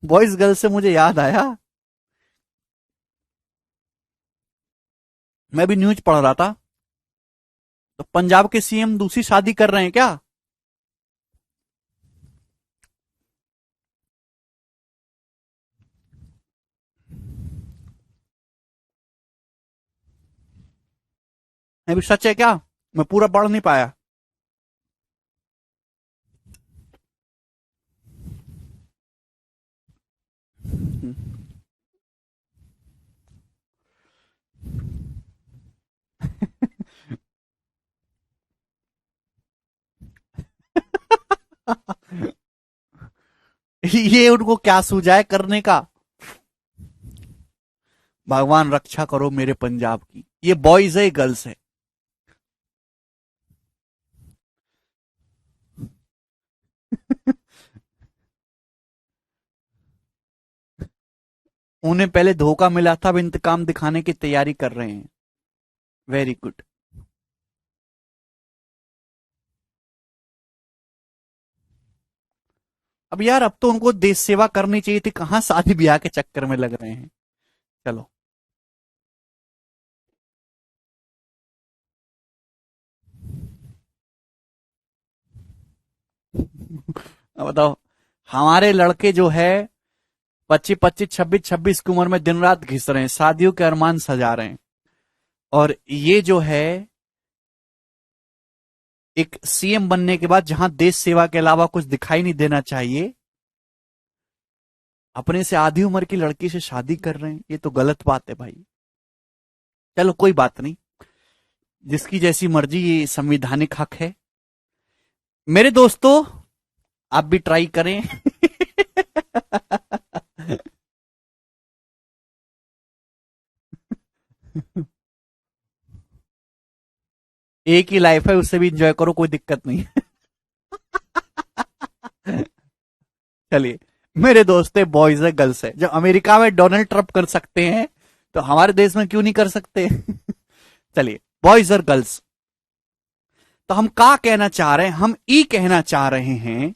बॉयज गर्ल्स से मुझे याद आया, मैं भी न्यूज पढ़ रहा था, तो पंजाब के सीएम दूसरी शादी कर रहे हैं क्या? मैं भी सच है क्या? मैं पूरा पढ़ नहीं पाया। ये उनको क्या सूझा है करने का? भगवान रक्षा करो मेरे पंजाब की। ये बॉयज है गर्ल्स है? उन्हें पहले धोखा मिला था, अब इंतकाम दिखाने की तैयारी कर रहे हैं। Very good. अब यार अब तो उनको देश सेवा करनी चाहिए थी, कहां शादी ब्याह के चक्कर में लग रहे हैं। चलो अब बताओ, हमारे लड़के जो है 25 25 26 26 की उम्र में दिन रात घिस रहे हैं, शादियों के अरमान सजा रहे हैं, और ये जो है एक सीएम बनने के बाद जहां देश सेवा के अलावा कुछ दिखाई नहीं देना चाहिए, अपने से आधी उम्र की लड़की से शादी कर रहे हैं। ये तो गलत बात है भाई। चलो कोई बात नहीं, जिसकी जैसी मर्जी, ये संवैधानिक हक है। मेरे दोस्तों आप भी ट्राई करें। एक ही लाइफ है, उससे भी इंजॉय करो, कोई दिक्कत नहीं है। चलिए मेरे दोस्त है बॉयज है गर्ल्स है, जब अमेरिका में डोनाल्ड ट्रंप कर सकते हैं तो हमारे देश में क्यों नहीं कर सकते? चलिए बॉयज और गर्ल्स, तो हम क्या कहना चाह रहे हैं? हम ई कहना चाह रहे हैं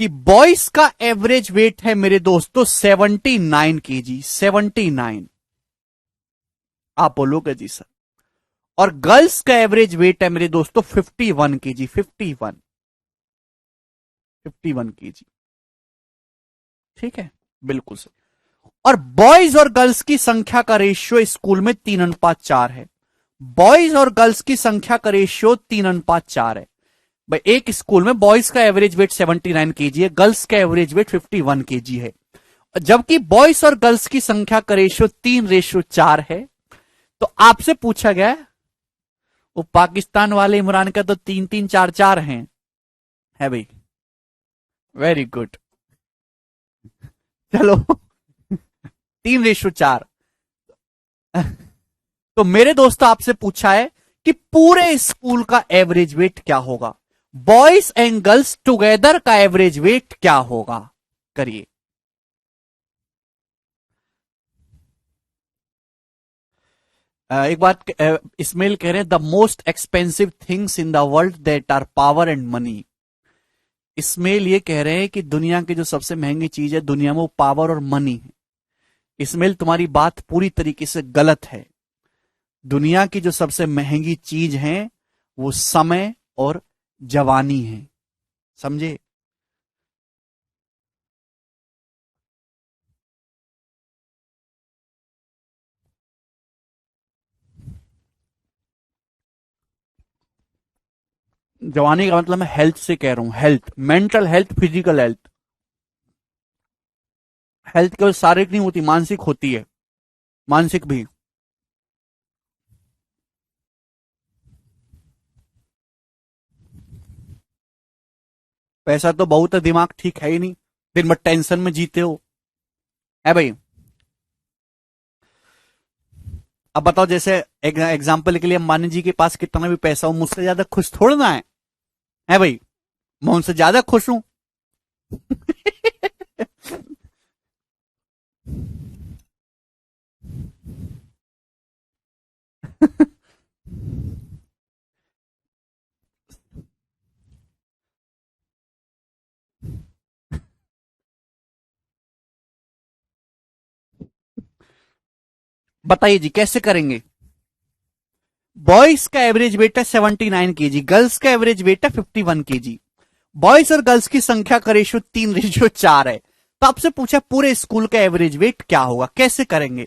कि बॉयज का एवरेज वेट है मेरे दोस्तों 79 केजी, 79। आप बोलोगे जी सर। और गर्ल्स का एवरेज वेट है मेरे दोस्तों 51 केजी, 51, 51 केजी। ठीक है, बिल्कुल सर। और बॉयज और गर्ल्स की संख्या का रेशियो स्कूल में 3:4 है। बॉयज और गर्ल्स की संख्या का रेशियो 3:4 है भाई। एक स्कूल में बॉयज का एवरेज वेट 79 केजी है, गर्ल्स का एवरेज वेट 51 केजी है। जबकि बॉयज और गर्ल्स की संख्या का रेशियो 3:4 है, तो आपसे पूछा गया, वो पाकिस्तान वाले इमरान का तो 3 3 4 4 है भाई। Very good. चलो 3:4। तो मेरे दोस्तों आपसे पूछा है कि पूरे स्कूल का एवरेज वेट क्या होगा, बॉयज एंड गर्ल्स टुगेदर का एवरेज वेट क्या होगा? करिए। एक बात इसमेल कह रहे हैं, the most expensive things in the world that are power and money. इसमेल ये कह रहे हैं कि दुनिया की जो सबसे महंगी चीज है दुनिया में, वो पावर और मनी है। इसमेल तुम्हारी बात पूरी तरीके से गलत है। दुनिया की जो सबसे महंगी चीज है वो समय और जवानी है। समझे? जवानी का मतलब मैं हेल्थ से कह रहा हूं, health, mental health, physical health. Health केवल शारीरिक नहीं होती, मानसिक होती है, मानसिक भी। पैसा तो बहुत है, दिमाग ठीक है ही नहीं, दिन भर टेंशन में जीते हो। है भाई? अब बताओ, जैसे एक एग्जाम्पल के लिए अंबानी जी के पास कितना भी पैसा हो, मुझसे ज्यादा खुश थोड़ा ना है भाई? मैं उनसे ज्यादा खुश हूं। बताइए जी कैसे करेंगे? बॉयज का एवरेज वेट है 79 kg, गर्ल्स का एवरेज वेट है 51 kg। बॉयज और गर्ल्स की संख्या का रेशियो 3:4 है। तो आपसे पूछा पूरे स्कूल का एवरेज वेट क्या होगा, कैसे करेंगे?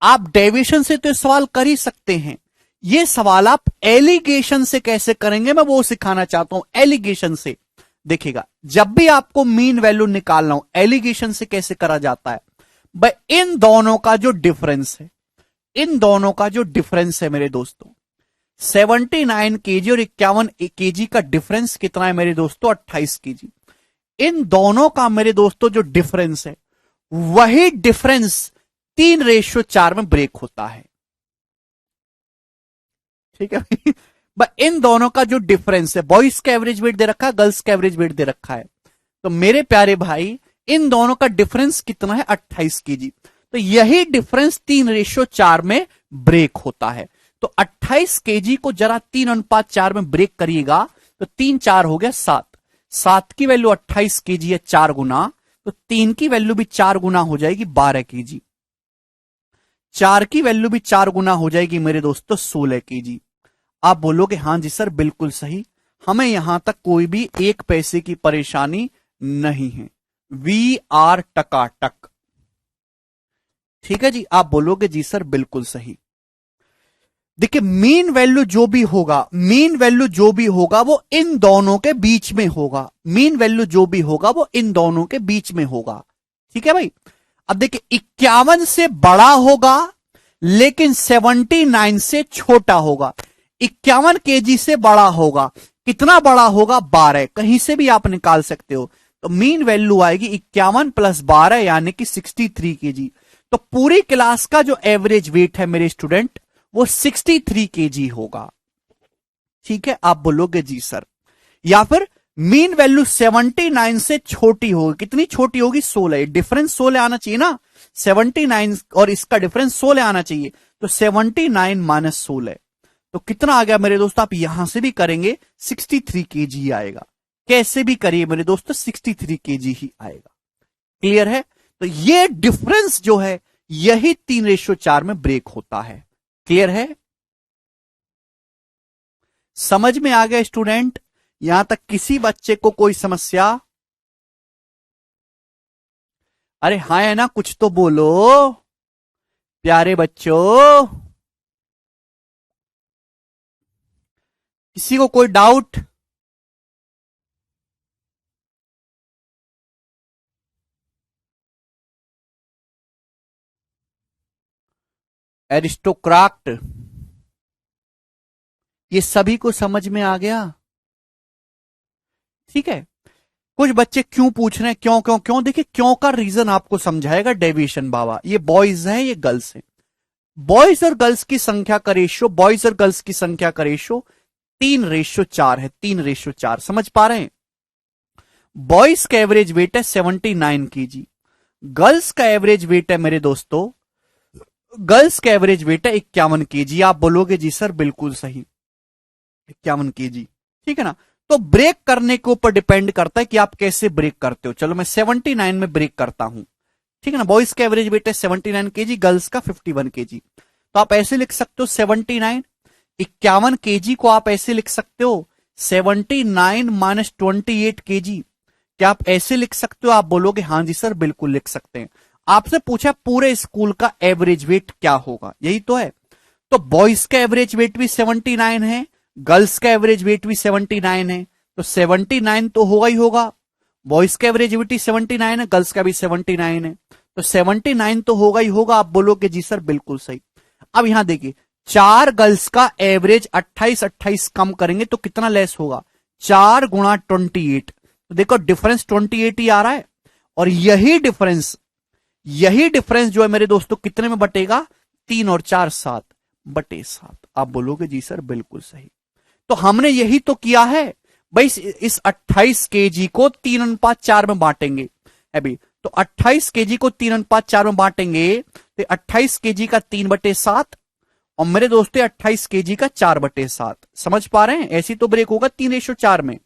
आप डेविएशन से तो सवाल कर ही सकते हैं, ये सवाल आप एलिगेशन से कैसे करेंगे मैं वो सिखाना चाहता हूं। एलिगेशन से देखिएगा, जब भी आपको मीन वैल्यू निकालना हो, एलिगेशन से कैसे करा जाता है भाई? इन दोनों का जो डिफरेंस है, इन दोनों का जो डिफरेंस है मेरे दोस्तों, 79 kg और 51 kg का डिफरेंस कितना है मेरे दोस्तों? 28 kg। इन दोनों का मेरे दोस्तों जो डिफरेंस है, वही डिफरेंस 3:4 में ब्रेक होता है। ठीक है भाई? इन दोनों का जो डिफरेंस है, बॉयज का एवरेज वेट दे रखा है, गर्ल्स का एवरेज वेट दे रखा है, तो मेरे प्यारे भाई इन दोनों का डिफरेंस कितना है? 28 kg। तो यही डिफरेंस 3:4 में ब्रेक होता है। तो 28 kg को जरा 3:4 में ब्रेक करिएगा, तो 3 4 हो गया 7। 7 की वैल्यू 28 kg है 4 गुना, तो 3 की वैल्यू भी 4 गुना हो जाएगी 12 kg। 4 की वैल्यू भी 4 गुना हो जाएगी मेरे दोस्तों 16 kg। आप बोलोगे हाँ जी सर बिल्कुल सही, हमें यहां तक कोई भी एक पैसे की परेशानी नहीं है, वी आर टकाटक। ठीक है जी, आप बोलोगे जी सर बिल्कुल सही। देखिए मीन वैल्यू जो भी होगा, मीन वैल्यू जो भी होगा वो इन दोनों के बीच में होगा, मीन वैल्यू जो भी होगा वो इन दोनों के बीच में होगा। ठीक है भाई? अब देखिए 51 से बड़ा होगा लेकिन 79 से छोटा होगा। 51 kg से बड़ा होगा, कितना बड़ा होगा? 12। कहीं से भी आप निकाल सकते हो। तो मीन वैल्यू आएगी 51 + 12 यानी कि 63 kg। तो पूरी क्लास का जो एवरेज वेट है मेरे स्टूडेंट, वो 63 kg होगा। ठीक है? आप बोलोगे जी सर। या फिर मीन वैल्यू 79 से छोटी होगी, कितनी छोटी होगी? 16। डिफरेंस 16 आना चाहिए ना, 79 और इसका डिफरेंस 16 आना चाहिए। तो 79 - 16 तो कितना आ गया मेरे दोस्तों? आप यहां से भी करेंगे 63 kg आएगा, कैसे भी करिए मेरे दोस्तों 63 kg ही आएगा। क्लियर है? तो ये डिफरेंस जो है यही 3:4 में ब्रेक होता है। क्लियर है? समझ में आ गया स्टूडेंट? यहां तक किसी बच्चे को कोई समस्या? अरे हाँ है ना, कुछ तो बोलो प्यारे बच्चों। किसी को कोई डाउट? एरिस्टोक्राट, ये सभी को समझ में आ गया? ठीक है। कुछ बच्चे क्यों पूछ रहे हैं, क्यों क्यों क्यों? देखिए क्यों का रीजन आपको समझाएगा डेविएशन बाबा। ये बॉयज हैं, ये गर्ल्स हैं। बॉयज और गर्ल्स की संख्या का रेशियो, बॉयज और गर्ल्स की संख्या का रेशियो 3:4 है। 3:4 समझ पा रहे हैं? बॉयज का एवरेज वेट है 79 kg, गर्ल्स का एवरेज वेट है मेरे दोस्तों, गर्ल्स का एवरेज वेट है 51 kg। आप बोलोगे जी सर बिल्कुल सही, 51 kg। ठीक है ना? तो ब्रेक करने के ऊपर डिपेंड करता है कि आप कैसे ब्रेक करते हो। चलो मैं 79 में ब्रेक करता हूं। ठीक है ना? बॉयज का एवरेज वेट है 79 kg, गर्ल्स का 51 kg। तो आप ऐसे लिख सकते हो 79 51 केजी को आप ऐसे लिख सकते हो 79 माइनस 28 केजी। क्या आप ऐसे लिख सकते हो? आप बोलोगे हाँ जी सर बिल्कुल लिख सकते हैं। आपसे पूछा पूरे स्कूल का एवरेज वेट क्या होगा, यही तो है। तो बॉयज का एवरेज वेट भी 79 है, गर्ल्स का एवरेज वेट भी 79 है, तो 79 तो होगा ही होगा। बॉयज का एवरेज वेट 79 है, गर्ल्स का भी 79 है, तो 79 तो होगा ही होगा। आप बोलोगे जी सर बिल्कुल सही। अब यहां देखिए, चार गर्ल्स का एवरेज 28 28 कम करेंगे तो कितना लेस होगा? 4 गुणा 28, तो देखो डिफरेंस 28 ही आ रहा है। और यही डिफरेंस जो है मेरे दोस्तों कितने में बटेगा? 3 और 4 7/7। आप बोलोगे जी सर बिल्कुल सही। तो हमने यही तो किया है भाई। इस 28 केजी को 3 अनुपात 4 में बांटेंगे अभी। तो 28 केजी को 3 अनुपात 4 में बांटेंगे तो 28 केजी का 3/7 और मेरे दोस्तों 28 केजी का 4/7। समझ पा रहे हैं? ऐसी तो ब्रेक होगा 3:4 में।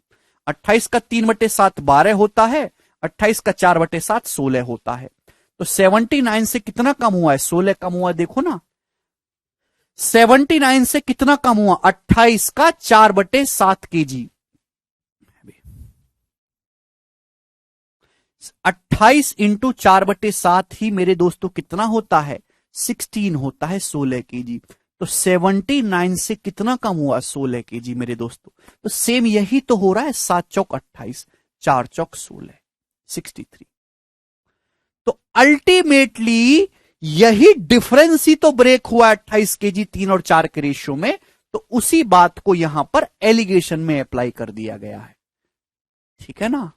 28 का 3/7 12 होता है, 28 का 4/7 16 होता है। तो 79 से कितना कम हुआ है? 16 कम हुआ है, देखो ना। 79 से कितना कम हुआ? 28 का 4/7 केजी। 28 इंटू 4/7 ही मेरे दोस्तों कितना होता है? 16 होता है, 16 केजी। तो 79 से कितना कम हुआ? 16 केजी मेरे दोस्तों। तो सेम यही तो हो रहा है, 7 चौक 28, 4 चौक 16, 63। तो अल्टीमेटली यही डिफरेंस ही तो ब्रेक हुआ 28 केजी 3 और 4 के रेशियो में। तो उसी बात को यहां पर एलिगेशन में अप्लाई कर दिया गया है। ठीक है ना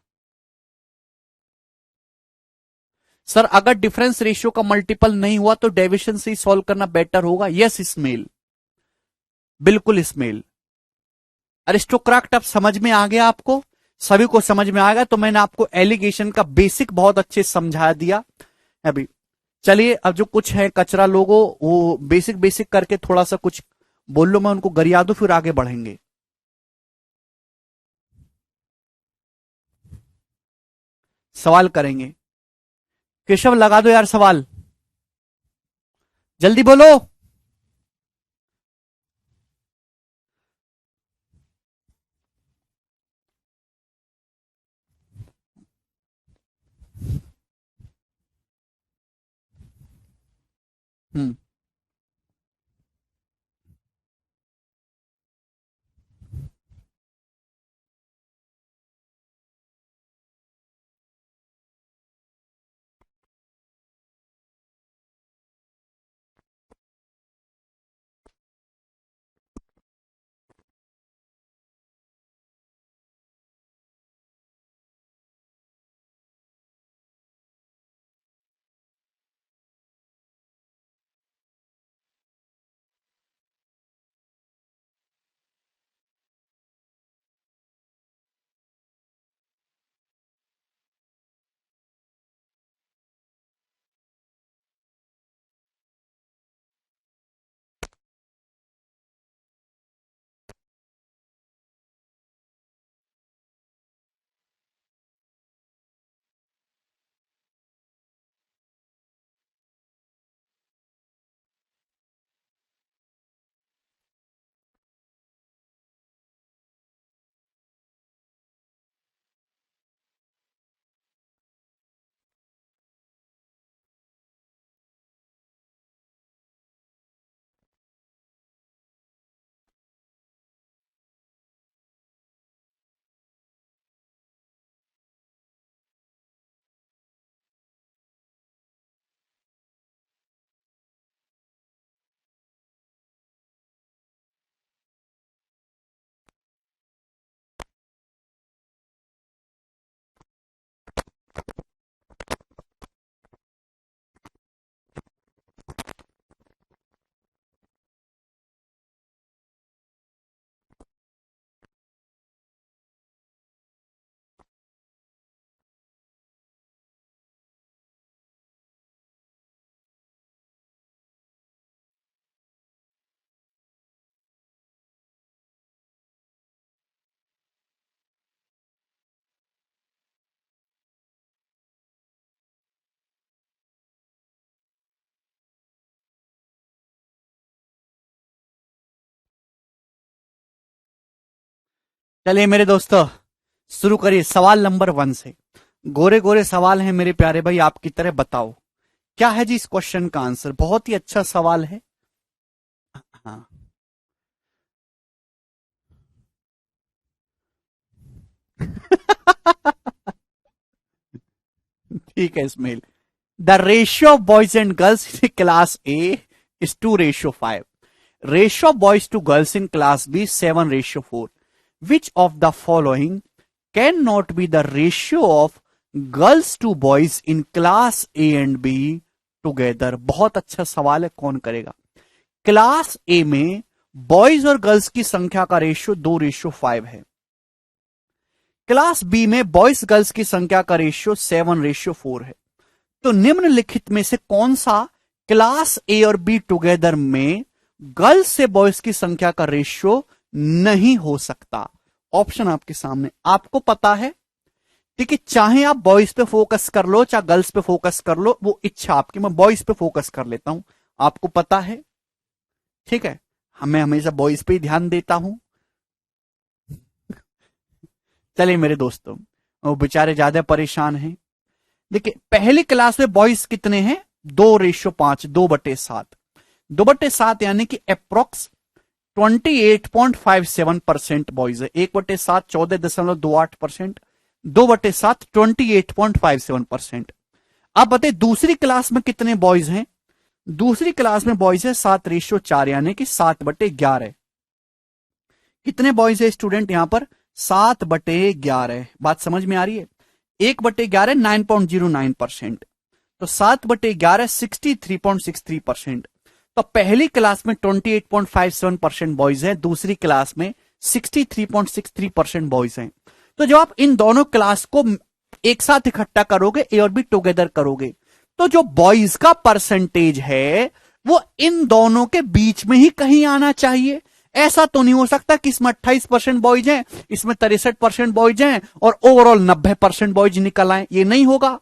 सर? अगर डिफरेंस रेशियो का मल्टीपल नहीं हुआ तो डेविएशन से ही सॉल्व करना बेटर होगा। यस स्मेल, बिल्कुल स्मेल। अरिस्टोक्राट अब समझ में आ गया आपको? सभी को समझ में आ गया? तो मैंने आपको एलिगेशन का बेसिक बहुत अच्छे से समझा दिया अभी। चलिए अब जो कुछ है कचरा लोगों, वो बेसिक बेसिक करके थोड़ा सा कुछ बोल लो, मैं उनको गरिया दूं, फिर आगे बढ़ेंगे। सवाल करेंगे। केशव लगा दो यार सवाल, जल्दी बोलो। हम्म। चलिए मेरे दोस्तों, शुरू करिए सवाल नंबर 1 से। गोरे गोरे सवाल हैं मेरे प्यारे भाई, आपकी तरह बताओ क्या है जी इस क्वेश्चन का आंसर। बहुत ही अच्छा सवाल है। हाँ, ठीक है Ismail. The ratio of boys and girls in class A is 2:5। Ratio of boys to girls in class B 7:4. Which of the following cannot be the ratio of girls to boys in class A and B together? बहुत अच्छा सवाल है, कौन करेगा। Class ए में boys और girls की संख्या का रेशियो 2:5 है। क्लास बी में बॉयज गर्ल्स की संख्या का रेशियो 7:4 है। तो निम्नलिखित में से कौन सा क्लास ए और बी टुगेदर में गर्ल्स से बॉयज की संख्या का रेशियो नहीं हो सकता। ऑप्शन आपके सामने, आपको पता है। ठीक है, चाहे आप बॉयज पे फोकस कर लो चाहे गर्ल्स पे फोकस कर लो, वो इच्छा आपकी। मैं बॉयज पे फोकस कर लेता हूं, आपको पता है। ठीक है, मैं हमेशा बॉयज पे ही ध्यान देता हूं। चलिए मेरे दोस्तों, वो बेचारे ज्यादा परेशान हैं। देखिए पहली क्लास में बॉयज कितने हैं, 2:5, 2/7। 2/7 यानी कि अप्रोक्स 28.57% बॉयज है। 1/7 14.28%, 2/7 28.57%। अब बताइए दूसरी क्लास में कितने बॉयज हैं। दूसरी क्लास में बॉयज है 7:4 यानी कि 7/11। कितने बॉयज है स्टूडेंट यहां पर, 7/11। बात समझ में आ रही है। 1/11 9.09%, तो 7/11 63.63%। तो पहली क्लास में 28.57% बॉयज हैं, दूसरी क्लास में 63.63% बॉयज हैं। तो जब आप इन दोनों क्लास को एक साथ इकट्ठा करोगे, ए और बी टुगेदर करोगे, तो जो बॉयज का परसेंटेज है वो इन दोनों के बीच में ही कहीं आना चाहिए। ऐसा तो नहीं हो सकता कि इसमें 28% बॉयज हैं, इसमें 63% बॉयज हैं और ओवरऑल 90% बॉयज निकल आए। ये नहीं होगा।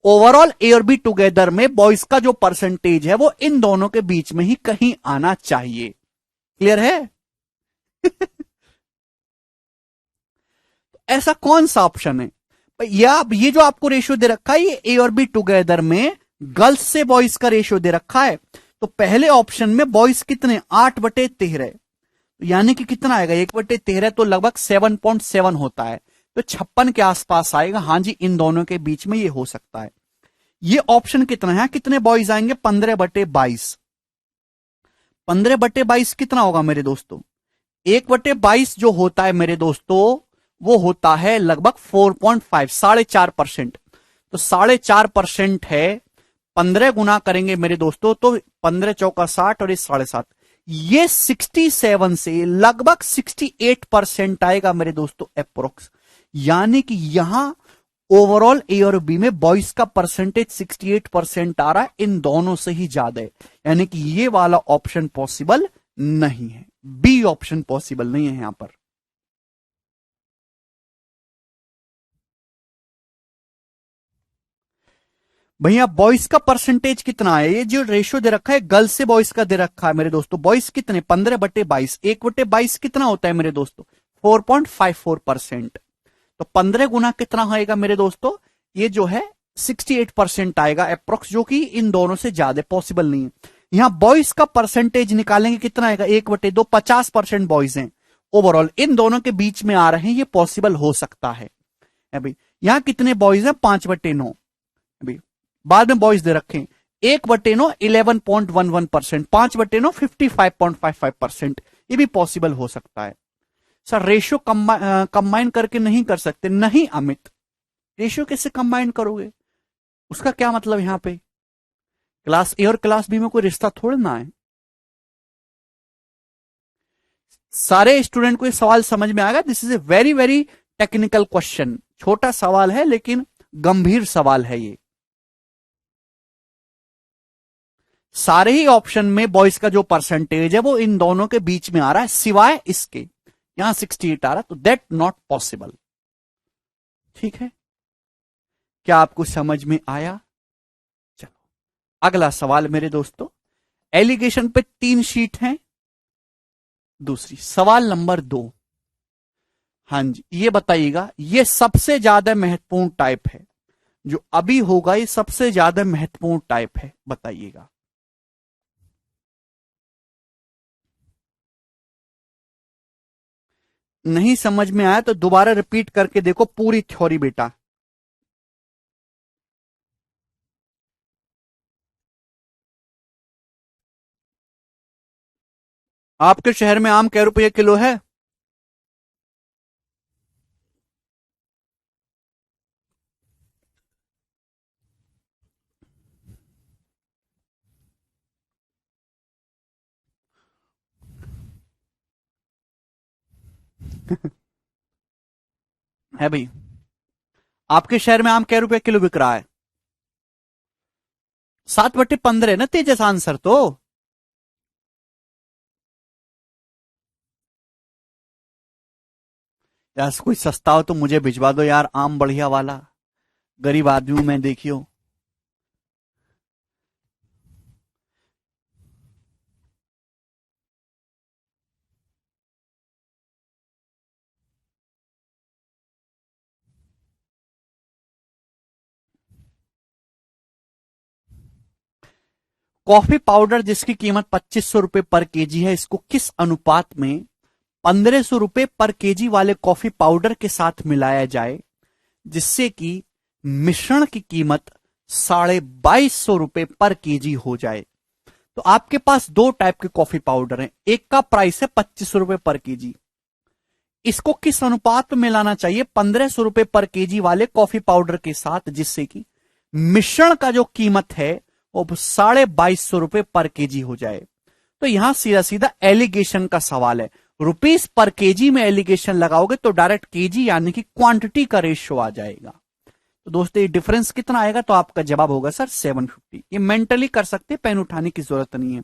ओवरऑल ए और बी टुगेदर में बॉयज का जो परसेंटेज है वो इन दोनों के बीच में ही कहीं आना चाहिए। क्लियर है? ऐसा कौन सा ऑप्शन है या ये जो आपको रेशियो दे रखा है, ये ए और बी टुगेदर में गर्ल्स से बॉयज का रेशियो दे रखा है। तो पहले ऑप्शन में बॉयज कितने, 8/13, यानी कि कितना आएगा 1/13, तो लगभग 7.7 होता है। तो 56 के आसपास आएगा। हां जी, इन दोनों के बीच में ये हो सकता है। ये ऑप्शन कितना है, कितने बॉयज आएंगे, 15/22। 15/22 कितना होगा मेरे दोस्तों, 1/22 जो होता है मेरे दोस्तों वो होता है लगभग 4.5, 4.5%। तो 4.5% है। 15 गुना करेंगे मेरे दोस्तों तो 15 चौका 60 और ये 7.5, ये 67 से लगभग 68% आएगा मेरे दोस्तों अप्रोक्स। यानी कि यहां ओवरऑल ए और बी में बॉयज का परसेंटेज 68% आ रहा है, इन दोनों से ही ज्यादा है। यानी कि ये वाला ऑप्शन पॉसिबल नहीं है, बी ऑप्शन पॉसिबल नहीं है यहां पर। भैया बॉयज का परसेंटेज कितना है, ये जो रेशियो दे रखा है गर्ल्स से बॉयज का दे रखा है मेरे दोस्तों। बॉयज कितने, 15/22, 1/22 कितना होता है मेरे दोस्तों, 4.54%। तो 15 गुना कितना आएगा मेरे दोस्तों, ये जो है 68% आएगा अप्रोक्स, जो कि इन दोनों से ज्यादा पॉसिबल नहीं है। यहां बॉयज का परसेंटेज निकालेंगे कितना आएगा, 1/2, 50% बॉयज हैं ओवरऑल, इन दोनों के बीच में आ रहे हैं, ये पॉसिबल हो सकता है। अभी यहां कितने बॉयज हैं, 5/9। अभी बाद में बॉयज दे रखे 1/9 11.11%, 5/9 55.55%, ये भी पॉसिबल हो सकता है। सर रेशियो कंबाइन करके नहीं कर सकते, नहीं अमित, रेशियो कैसे कंबाइन करोगे, उसका क्या मतलब यहां पे, क्लास ए और क्लास बी में कोई रिश्ता थोड़ा ना है। सारे स्टूडेंट को ये सवाल समझ में आएगा। This is a very very technical question, छोटा सवाल है लेकिन गंभीर सवाल है ये। सारे ही ऑप्शन में बॉयज का जो परसेंटेज है वो इन दोनों के बीच में आ रहा है, सिवाय इसके यहां 68 आ रहा, तो दैट नॉट पॉसिबल। ठीक है, क्या आपको समझ में आया? चलो अगला सवाल मेरे दोस्तों, एलिगेशन पे 3 शीट हैं। दूसरी सवाल नंबर 2, हाँ जी, ये बताइएगा, ये सबसे ज्यादा महत्वपूर्ण टाइप है जो अभी होगा, ये सबसे ज्यादा महत्वपूर्ण टाइप है, बताइएगा। नहीं समझ में आया तो दोबारा रिपीट करके देखो पूरी थ्योरी बेटा। आपके शहर में आम कै रुपये किलो है? है भाई। आपके शहर में आम कै रुपये किलो बिक रहा है? 7/15 ना तेजस आंसर तो। यार कोई सस्ता हो तो मुझे भिजवा दो यार, आम बढ़िया वाला, गरीब आदमी हूं मैं, देखियो। कॉफी पाउडर जिसकी कीमत 2500 रुपए पर केजी है, इसको किस अनुपात में 1500 रुपए पर केजी वाले कॉफी पाउडर के साथ मिलाया जाए जिससे कि मिश्रण की कीमत 2250 रुपए पर केजी हो जाए? तो आपके पास दो टाइप के कॉफी पाउडर हैं, एक का प्राइस है 2500 रुपए पर केजी, इसको किस अनुपात में मिलाना चाहिए 1500 रुपए पर केजी वाले कॉफी पाउडर के साथ जिससे कि मिश्रण का जो कीमत है वो 2250 रुपए पर केजी हो जाए? तो यहां सीधा सीधा एलिगेशन का सवाल है, रुपीस पर केजी में एलिगेशन लगाओगे तो डायरेक्ट केजी यानी कि क्वांटिटी का रेशियो आ जाएगा। तो दोस्तों ये डिफरेंस कितना आएगा, तो आपका जवाब होगा सर 750। ये मेंटली कर सकते, पेन उठाने की जरूरत नहीं है।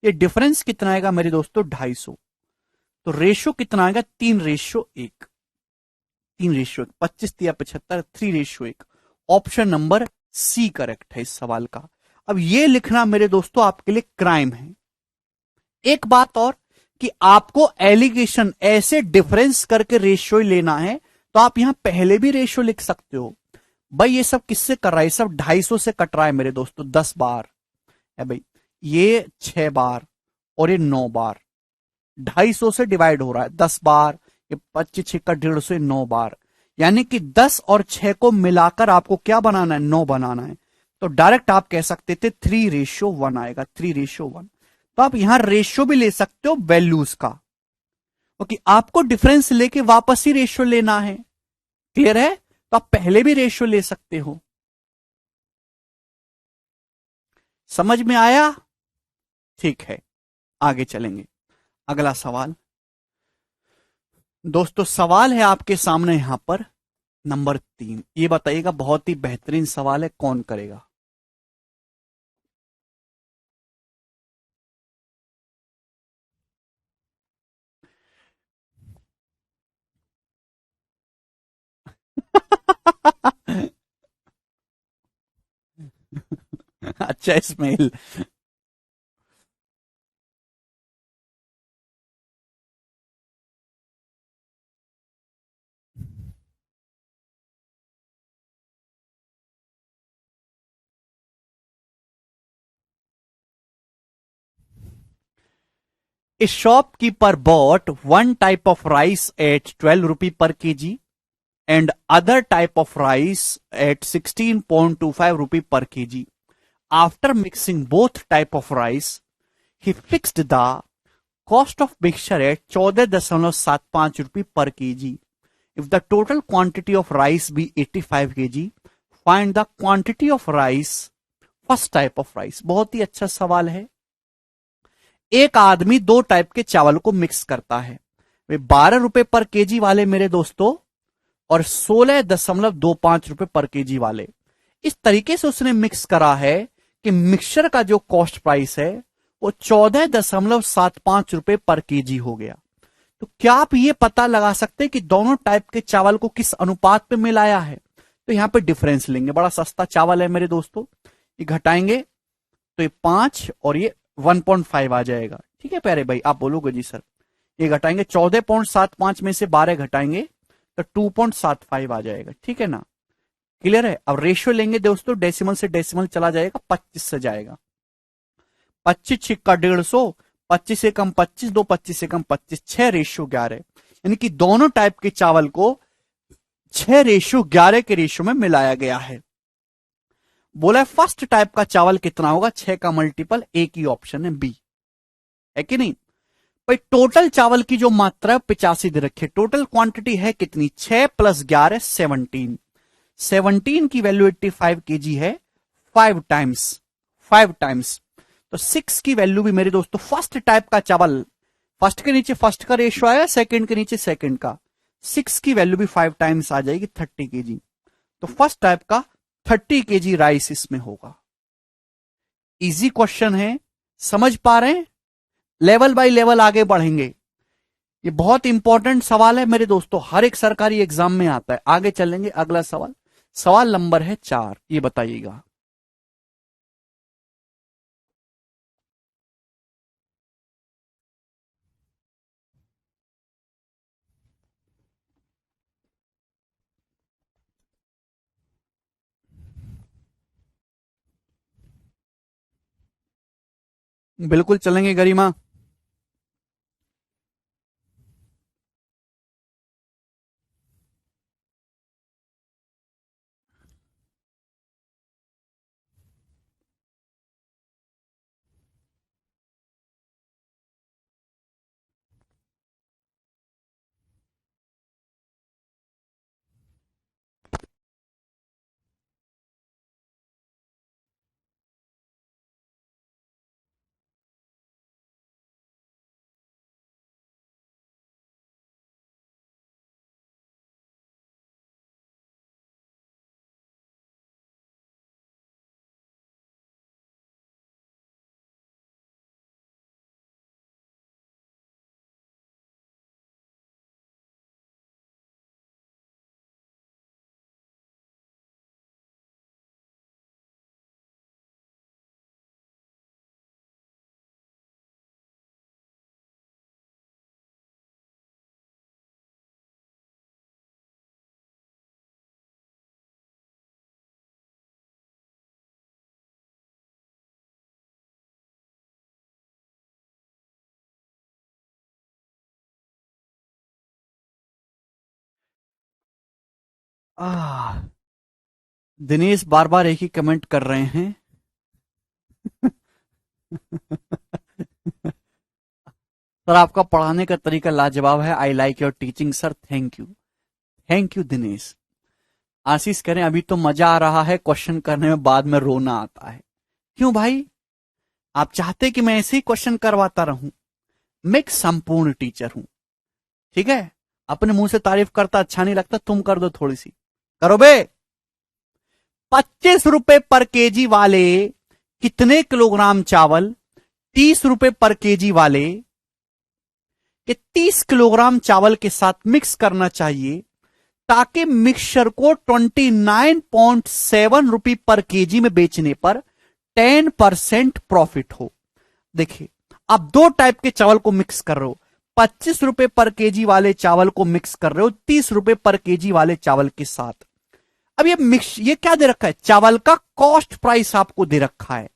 ये डिफरेंस कितना आएगा मेरे दोस्तों, 250। तो रेशियो कितना आएगा, 3:1। 3:1, 25 या 75, 3:1। ऑप्शन नंबर सी करेक्ट है इस सवाल का। अब ये लिखना मेरे दोस्तों आपके लिए क्राइम है। एक बात और कि आपको एलिगेशन ऐसे डिफरेंस करके रेशियो लेना है, तो आप यहां पहले भी रेशियो लिख सकते हो। भाई ये सब किससे कर रहा है, ये सब 250 से कट रहा है मेरे दोस्तों, 10 बार है भाई, ये 6 बार और ये 9 बार, 250 से डिवाइड हो रहा है 10 बार, ये 25 6 का 150, 9 बार, यानी कि 10 और 6 को मिलाकर आपको क्या बनाना है, 9 बनाना है। तो डायरेक्ट आप कह सकते थे 3:1 आएगा, 3:1। तो आप यहां रेशियो भी ले सकते हो वैल्यूज का, क्योंकि आपको डिफरेंस लेके वापस ही रेशियो लेना है। क्लियर है? तो आप पहले भी रेशियो ले सकते हो। समझ में आया? ठीक है, आगे चलेंगे। अगला सवाल दोस्तों, सवाल है आपके सामने यहां पर नंबर 3। ये बताइएगा, बहुत ही बेहतरीन सवाल है, कौन करेगा? अच्छा Ismail. A shopkeeper bought one type of rice at 12 rupee per kg and other type of rice at 16.25 rupee per kg. After mixing both type of rice, he fixed the cost of mixture at 14.75 rupee per kg. If the total quantity of rice be 85 kg, find the quantity of rice first type of rice. बहुत ही अच्छा सवाल है। एक आदमी दो type के चावल को मिक्स करता है, वे 12 रुपए पर केजी वाले मेरे दोस्तों और 16.25 रुपए पर केजी वाले। इस तरीके से उसने मिक्स करा है कि मिक्सचर का जो कॉस्ट प्राइस है वो 14.75 रुपए पर केजी हो गया। तो क्या आप ये पता लगा सकते हैं कि दोनों टाइप के चावल को किस अनुपात में मिलाया है? तो यहां पे डिफरेंस लेंगे, बड़ा सस्ता चावल है मेरे दोस्तों, ये घटाएंगे तो ये 5 और ये 1.5 आ जाएगा। ठीक है प्यारे भाई, आप बोलोगे जी सर। ये घटाएंगे 14.75 में से 12 घटाएंगे तो 2.75 आ जाएगा, ठीक है ना, क्लियर है। अब रेशियो लेंगे दोस्तों, डेसिमल से डेसिमल चला जाएगा, 25 से जाएगा, 25 छिक्का 150, 25 से कम 25, 2 25 से कम 25, 6:11, यानी कि दोनों टाइप के चावल को 6:11 के रेशियो में मिलाया गया है। बोला है फर्स्ट टाइप का चावल कितना होगा, 6 का मल्टीपल, एक ही ऑप्शन है बी, है कि नहीं भाई। टोटल चावल की जो मात्रा 85 दे रखी है, टोटल क्वांटिटी है कितनी, 6 + 11 17, 17 की वैल्यू 85 केजी है, 5 टाइम्स, तो 6 की वैल्यू भी मेरे दोस्तों फर्स्ट टाइप का चावल, फर्स्ट के नीचे फर्स्ट का रेशियो आया, सेकंड के नीचे सेकंड का, 6 की वैल्यू भी 5 टाइम्स आ जाएगी, 30 केजी। तो फर्स्ट टाइप का 30 केजी राइस इसमें होगा। इजी क्वेश्चन है, समझ पा रहे हैं, लेवल बाय लेवल आगे बढ़ेंगे। ये बहुत इंपॉर्टेंट सवाल है मेरे दोस्तों, हर एक सरकारी एग्जाम में आता है। आगे चलेंगे, अगला सवाल, सवाल नंबर है 4, ये बताइएगा। बिल्कुल चलेंगे गरिमा। दिनेश बार बार एक ही कमेंट कर रहे हैं। सर आपका पढ़ाने का तरीका लाजवाब है, I like your teaching sir, thank you, thank you Dinesh. आशीष करें अभी तो मजा आ रहा है, क्वेश्चन करने में बाद में रोना आता है। क्यों भाई, आप चाहते कि मैं ऐसे ही क्वेश्चन करवाता रहूं? मैं एक संपूर्ण टीचर हूं, ठीक है। अपने मुंह से तारीफ करता अच्छा नहीं लगता, तुम कर दो थोड़ी सी, करो बे। 25 रुपए पर केजी वाले कितने किलोग्राम चावल 30 रुपए पर केजी वाले के 30 किलोग्राम चावल के साथ मिक्स करना चाहिए ताकि मिक्सचर को 29.7 रुपए पर केजी में बेचने पर 10% प्रॉफिट हो। देखिए, आप दो टाइप के चावल को मिक्स कर रहे हो, 25 रुपए पर केजी वाले चावल को मिक्स कर रहे हो 30 रुपए पर केजी वाले चावल के साथ। अब ये क्या दे रखा है, चावल का कॉस्ट प्राइस आपको दे रखा है।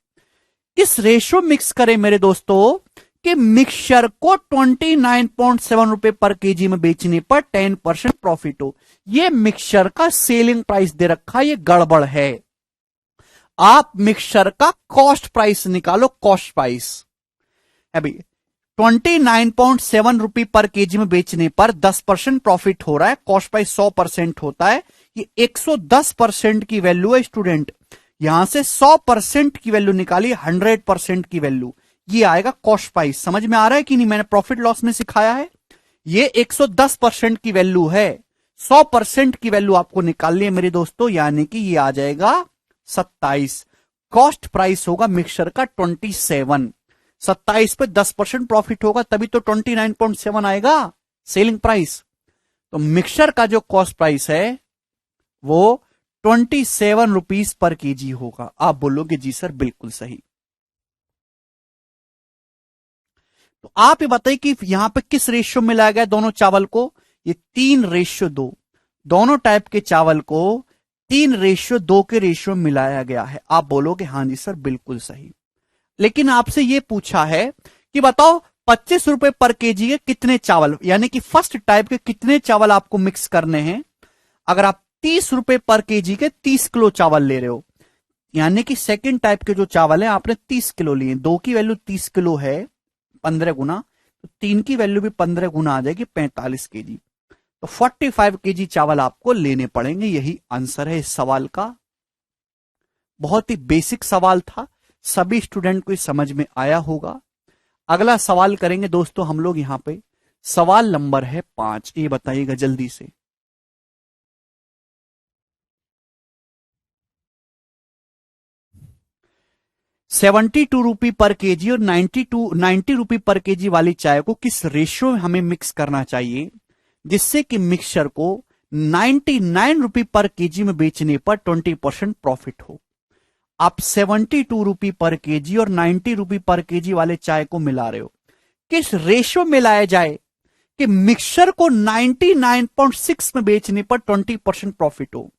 इस रेशो मिक्स करें मेरे दोस्तों कि मिक्सचर को 29.7 रुपए पर केजी में बेचने पर 10% प्रॉफिट हो। ये मिक्सचर का सेलिंग प्राइस दे रखा है, ये गड़बड़ है। आप मिक्सचर का कॉस्ट प्राइस निकालो, कॉस्ट प्राइस अभी 29.7 रुपए पर केजी में बेचने पर 10% प्रॉफिट हो रहा है, कॉस्ट प्राइस 100% होता है, ये 110% की वैल्यू है स्टूडेंट। यहां से 100% की वैल्यू निकाली, 100% की वैल्यू, ये आएगा कॉस्ट प्राइस। समझ में आ रहा है कि नहीं, मैंने प्रॉफिट लॉस में सिखाया है। ये 110% की वैल्यू है, 100% की वैल्यू आपको निकालनी है मेरे दोस्तों, यानी कि ये आ जाएगा 27। कॉस्ट प्राइस होगा मिक्सचर का 27, 27 पे 10% प्रॉफिट होगा तभी तो 29.7 आएगा सेलिंग प्राइस। तो मिक्सचर का जो कॉस्ट प्राइस है वो 27 रुपीज पर केजी होगा। आप बोलोगे जी सर बिल्कुल सही। तो आप ये बताइए कि यहां पे किस रेशियो में लाया गया दोनों चावल को, ये 3:2। दोनों टाइप के चावल को 3:2 के रेशियो में मिलाया गया है। आप बोलोगे हाँ जी सर बिल्कुल सही। लेकिन आपसे यह पूछा है कि बताओ 25 रुपए पर केजी के कितने चावल, यानी कि फर्स्ट टाइप के कितने चावल आपको मिक्स करने हैं। अगर आप 30 रुपए पर केजी के 30 किलो चावल ले रहे हो, यानी कि सेकेंड टाइप के जो चावल है आपने 30 किलो लिए, दो की वैल्यू 30 किलो है 15 गुना, तो तीन की वैल्यू भी 15 गुना आ जाएगी 45 केजी। तो 45 केजी चावल आपको लेने पड़ेंगे। यही आंसर है इस सवाल का। बहुत ही बेसिक सवाल था, सभी स्टूडेंट को समझ में आया होगा। अगला सवाल करेंगे दोस्तों हम लोग यहां पे। सवाल नंबर है 5, ये बताइएगा जल्दी से। 72 रुपी पर केजी और 90 रुपी पर केजी वाली चाय को किस रेशियो में हमें मिक्स करना चाहिए जिससे कि मिक्सचर को 99 रुपी पर केजी में बेचने पर 20% प्रॉफिट हो। आप 72 रुपी पर केजी और 90 रुपी पर केजी वाले चाय को मिला रहे हो, किस रेशियो में लाया जाए कि मिक्सचर को 99.6 में बेचने पर 20% प्रॉफिट हो।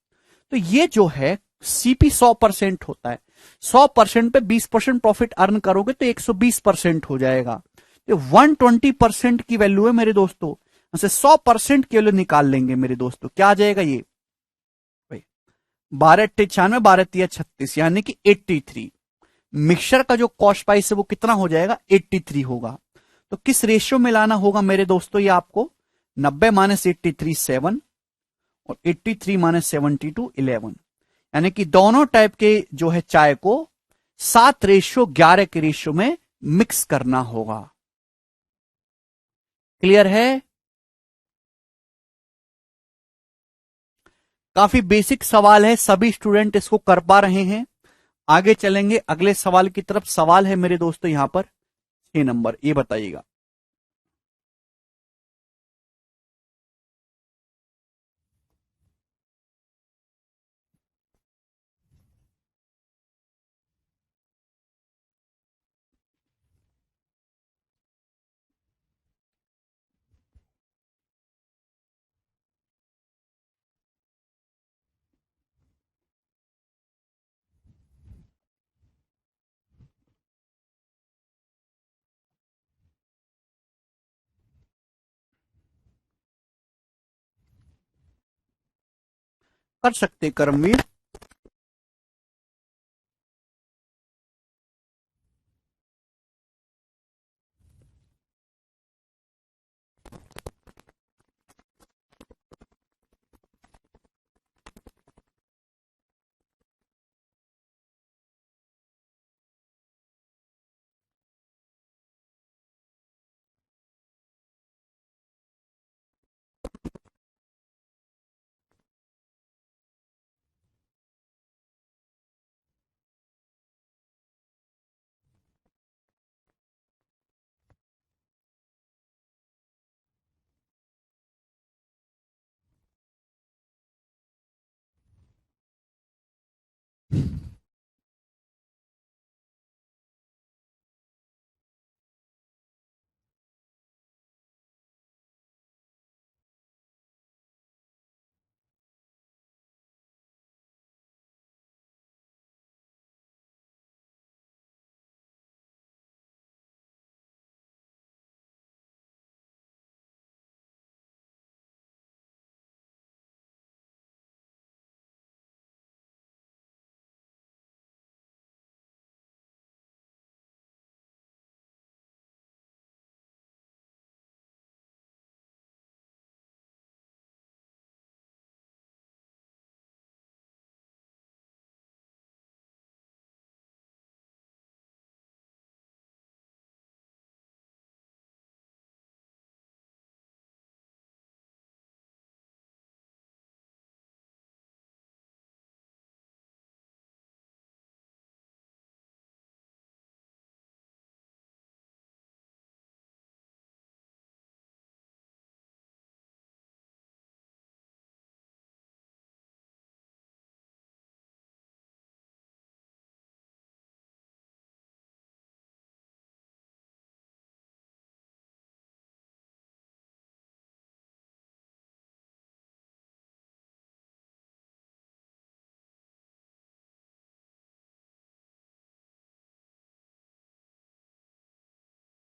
तो ये जो है सीपी 100% होता है, 100% पे 20% प्रॉफिट अर्न करोगे तो 120% हो जाएगा। तो 120% की वैल्यू है मेरे दोस्तों, 100% की वैल्यू निकाल लेंगे मेरे दोस्तों। क्या आ जाएगा ये 12×96, 12×36 यानी कि 83। मिक्सचर का जो कॉस्ट प्राइस है वो कितना हो जाएगा 83 होगा। तो किस रेशियो में लाना होगा मेरे दोस्तों ये आपको, 90 - 83 7 और 83 - 72 11, यानी कि दोनों टाइप के जो है चाय को 7:11 के रेशियो में मिक्स करना होगा। क्लियर है? काफी बेसिक सवाल है, सभी स्टूडेंट इसको कर पा रहे हैं। आगे चलेंगे अगले सवाल की तरफ। सवाल है मेरे दोस्तों यहां पर 6 नंबर, ये बताइएगा। कर सकते कर्मवीर।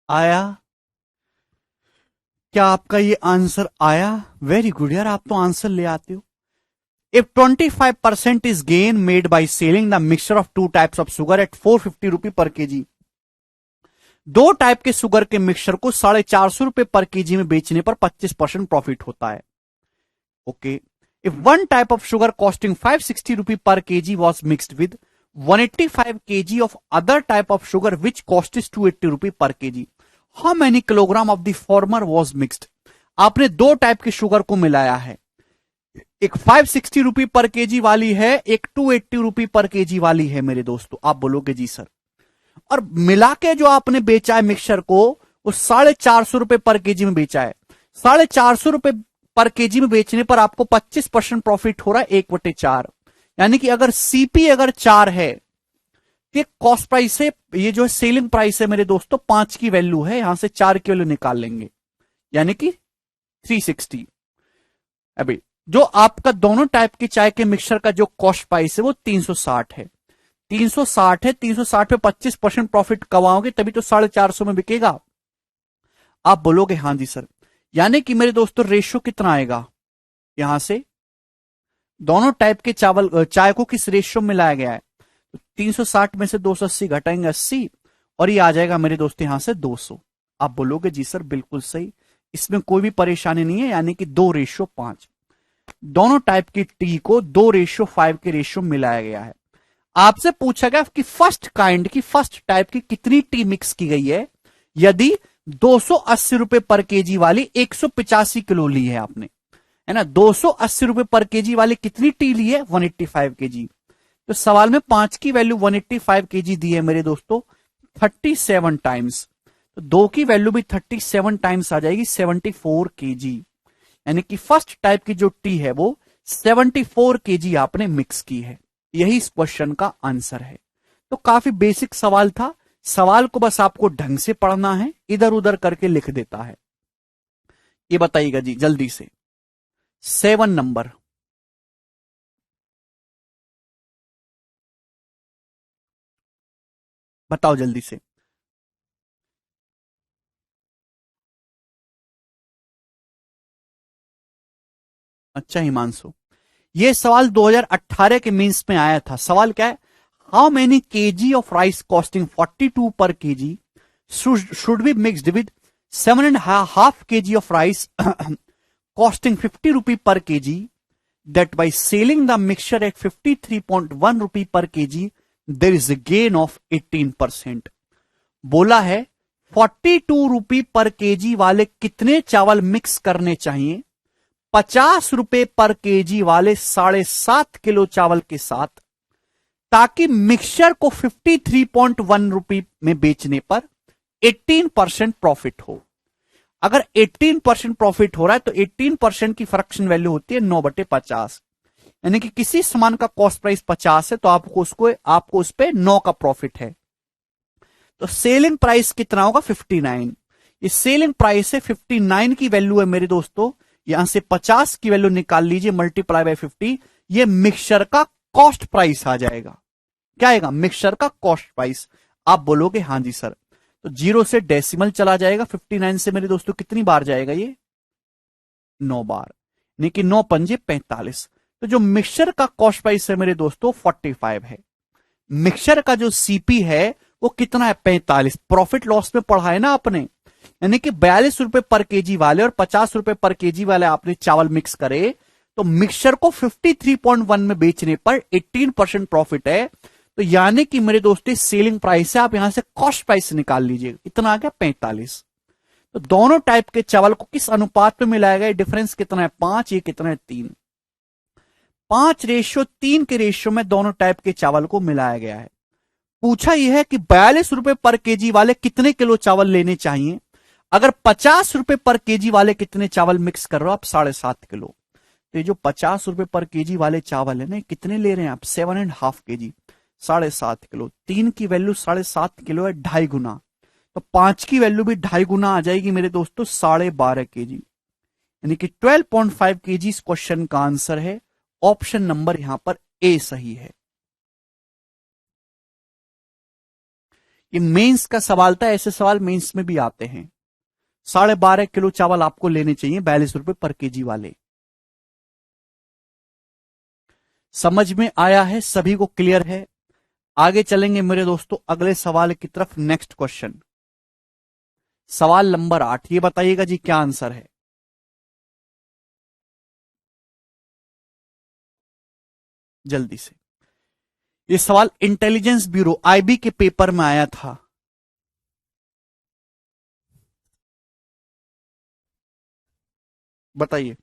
आया? क्या आपका ये आंसर आया? वेरी गुड यार, आप तो आंसर ले आते हो। If 25% is gain made by selling the mixture of two types of sugar at 450 रुपए पर केजी, दो टाइप के शुगर के मिक्सचर को 450 रुपए पर केजी में बेचने पर 25% प्रॉफिट होता है। Okay, if one type of sugar costing 560 रुपए पर KG was mixed with 185 KG of other type of sugar which cost is 280 रुपए पर KG, how many kilogram of the former was mixed? आपने दो टाइप के sugar को मिलाया है, एक 560 रुपए पर केजी वाली है, एक 280 रुपए पर केजी वाली है मेरे दोस्तों। आप बोलोगे जी सर, और मिला के जो आपने बेचा है मिक्सचर को, वो 450 रुपए पर केजी में बेचा है। 450 रुपए पर केजी में बेचने पर आपको 25% प्रॉफिट हो रहा है 1/4। यानी कि अगर सीपी अगर 4 है, ये कॉस्ट प्राइस है, ये जो है सेलिंग प्राइस है मेरे दोस्तों, 5 की वैल्यू है, यहां से 4 की वैल्यू निकाल लेंगे, यानी कि 360। अभी जो आपका दोनों टाइप की चाय के मिक्सचर का जो कॉस्ट प्राइस है वो 360 है। 360 है, 360 पे 25% प्रॉफिट कमाओगे तभी तो 450 में बिकेगा। आप बोलोगे हां जी सर, यानी कि मेरे दोस्तों रेशियो कितना आएगा? यहां से दोनों टाइप के चाय को किस रेशियो में लाया गया है? तो 360 में से 280 घटाएंगे 80, और ये आ जाएगा मेरे दोस्तों यहां से 200। आप बोलोगे जी सर बिल्कुल सही, इसमें कोई भी परेशानी नहीं है, यानी कि 2:5। दोनों टाइप की टी को 2:5 के रेशियो में मिलाया गया है। आपसे पूछा गया कि फर्स्ट काइंड की, फर्स्ट टाइप की कितनी टी मिक्स की गई है? यदि 280 रुपए पर केजी वाली 185 किलो ली है आपने, है ना, 280 रुपए पर केजी वाली कितनी टी ली है? 185 केजी। तो सवाल में 5 की वैल्यू 185 केजी दी है मेरे दोस्तों, 37 टाइम्स, तो 2 की वैल्यू भी 37 टाइम्स आ जाएगी, 74 केजी। यानी कि फर्स्ट टाइप की जो टी है वो 74 केजी आपने मिक्स की है। यही इस क्वेश्चन का आंसर है। तो काफी बेसिक सवाल था, सवाल को बस आपको ढंग से पढ़ना है, इधर उधर करके लिख देता है। ये बताइएगा जी जल्दी से, 7 नंबर। बताओ जल्दी से। अच्छा हिमांशु, ये सवाल 2018 के मीन्स में आया था। सवाल क्या है? How many KG of rice costing 42 पर KG should be mixed with 7.5 KG of rice costing 50 rupee per kg, that by selling the mixture at 53.1 rupee per kg there is a gain of 18%। बोला है 42 रुपए पर KG वाले कितने चावल mix करने चाहिए 50 रुपए पर केजी वाले 7.5 किलो चावल के साथ, ताकि मिक्सचर को 53.1 रुपए में बेचने पर 18% प्रॉफिट हो। अगर 18% प्रॉफिट हो रहा है तो 18% की फ्रैक्शन वैल्यू होती है 9/50, यानी कि किसी सामान का कॉस्ट प्राइस 50 है तो आपको उस पे 9 का प्रॉफिट है। तो सेलिंग प्राइस कितना होगा? 59। ये सेलिंग प्राइस है, 59 की वैल्यू है मेरे दोस्तों, यहां से 50 की वैल्यू निकाल लीजिए, मल्टीप्लाई बाय 50, ये मिक्सचर का कॉस्ट प्राइस आ जाएगा। क्या आएगा? मिक्सचर का कॉस्ट प्राइस। आप बोलोगे हां जी सर, तो 0 से डेसिमल चला जाएगा, 59 से मेरे दोस्तों कितनी बार जाएगा? ये 9 बार, यानी कि 9 पंजे 45। तो जो मिक्सचर का कॉस्ट प्राइस है मेरे दोस्तों 45 है। मिक्सचर का जो सीपी है वो कितना है? 45। प्रॉफिट लॉस में पढ़ा है ना आपने, यानी कि 42 रुपए पर केजी वाले और 50 रुपए पर केजी वाले आपने चावल मिक्स करे, तो मिक्सचर को 53.1 में बेचने पर 18% प्रॉफिट है। तो यानी कि मेरे दोस्तों सेलिंग प्राइस है, आप यहां से कॉस्ट प्राइस निकाल लीजिए, इतना आ गया 45। तो दोनों टाइप के चावल को किस अनुपात में मिलाया गया? डिफरेंस कितना है? 5, ये कितना है? 3। 5:3 के रेशियो में दोनों टाइप के चावल को मिलाया गया है। पूछा यह है कि 42 रुपए पर केजी वाले कितने किलो चावल लेने चाहिए? अगर 50 रुपए पर केजी वाले कितने चावल मिक्स कर रहे हो आप? 7.5 किलो। तो ये जो 50 रुपए पर केजी वाले चावल है ना, कितने ले रहे हैं आप? 7.5 केजी, 7.5 किलो। 3 की वैल्यू 7.5 किलो है, 2.5 गुना, तो 5 की वैल्यू भी 2.5 गुना आ जाएगी मेरे दोस्तों, 12.5 केजी, यानी कि 12.5 केजी इस क्वेश्चन का आंसर है। ऑप्शन नंबर यहां पर ए सही है। ये मेंस का सवाल था, ऐसे सवाल मेंस में भी आते हैं। 12.5 किलो चावल आपको लेने चाहिए 42 रुपए पर केजी वाले। समझ में आया है? सभी को क्लियर है? आगे चलेंगे मेरे दोस्तों अगले सवाल की तरफ। नेक्स्ट क्वेश्चन, सवाल नंबर 8। ये बताइएगा जी क्या आंसर है। जल्दी से। ये सवाल इंटेलिजेंस ब्यूरो आईबी के पेपर में आया था। बताइए।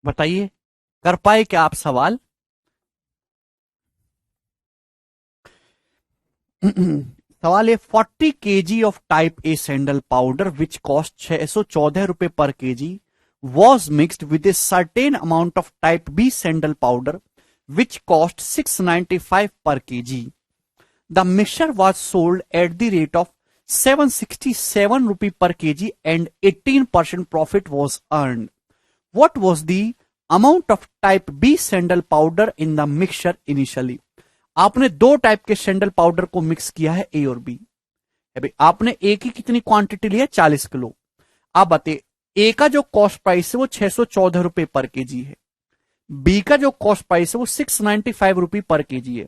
बताइए कर पाए क्या आप सवाल? सवाल है 40 KG of type A sandal powder which cost 614 रुपए पर KG was mixed with a certain amount of type B sandal powder which cost 695 per kg. The mixture was sold at the rate of 767 rupee per kg and 18% profit was earned. What was the amount of type B sandal powder in the mixture initially? आपने दो type के sandal powder को mix किया है, ए और B. भाई आपने ए की कितनी क्वांटिटी लिया? 40 किलो। आप बताइए ए का जो कॉस्ट प्राइस है वो 614 रुपए पर केजी है, बी का जो कॉस्ट प्राइस है वो 695 रुपए पर केजी है।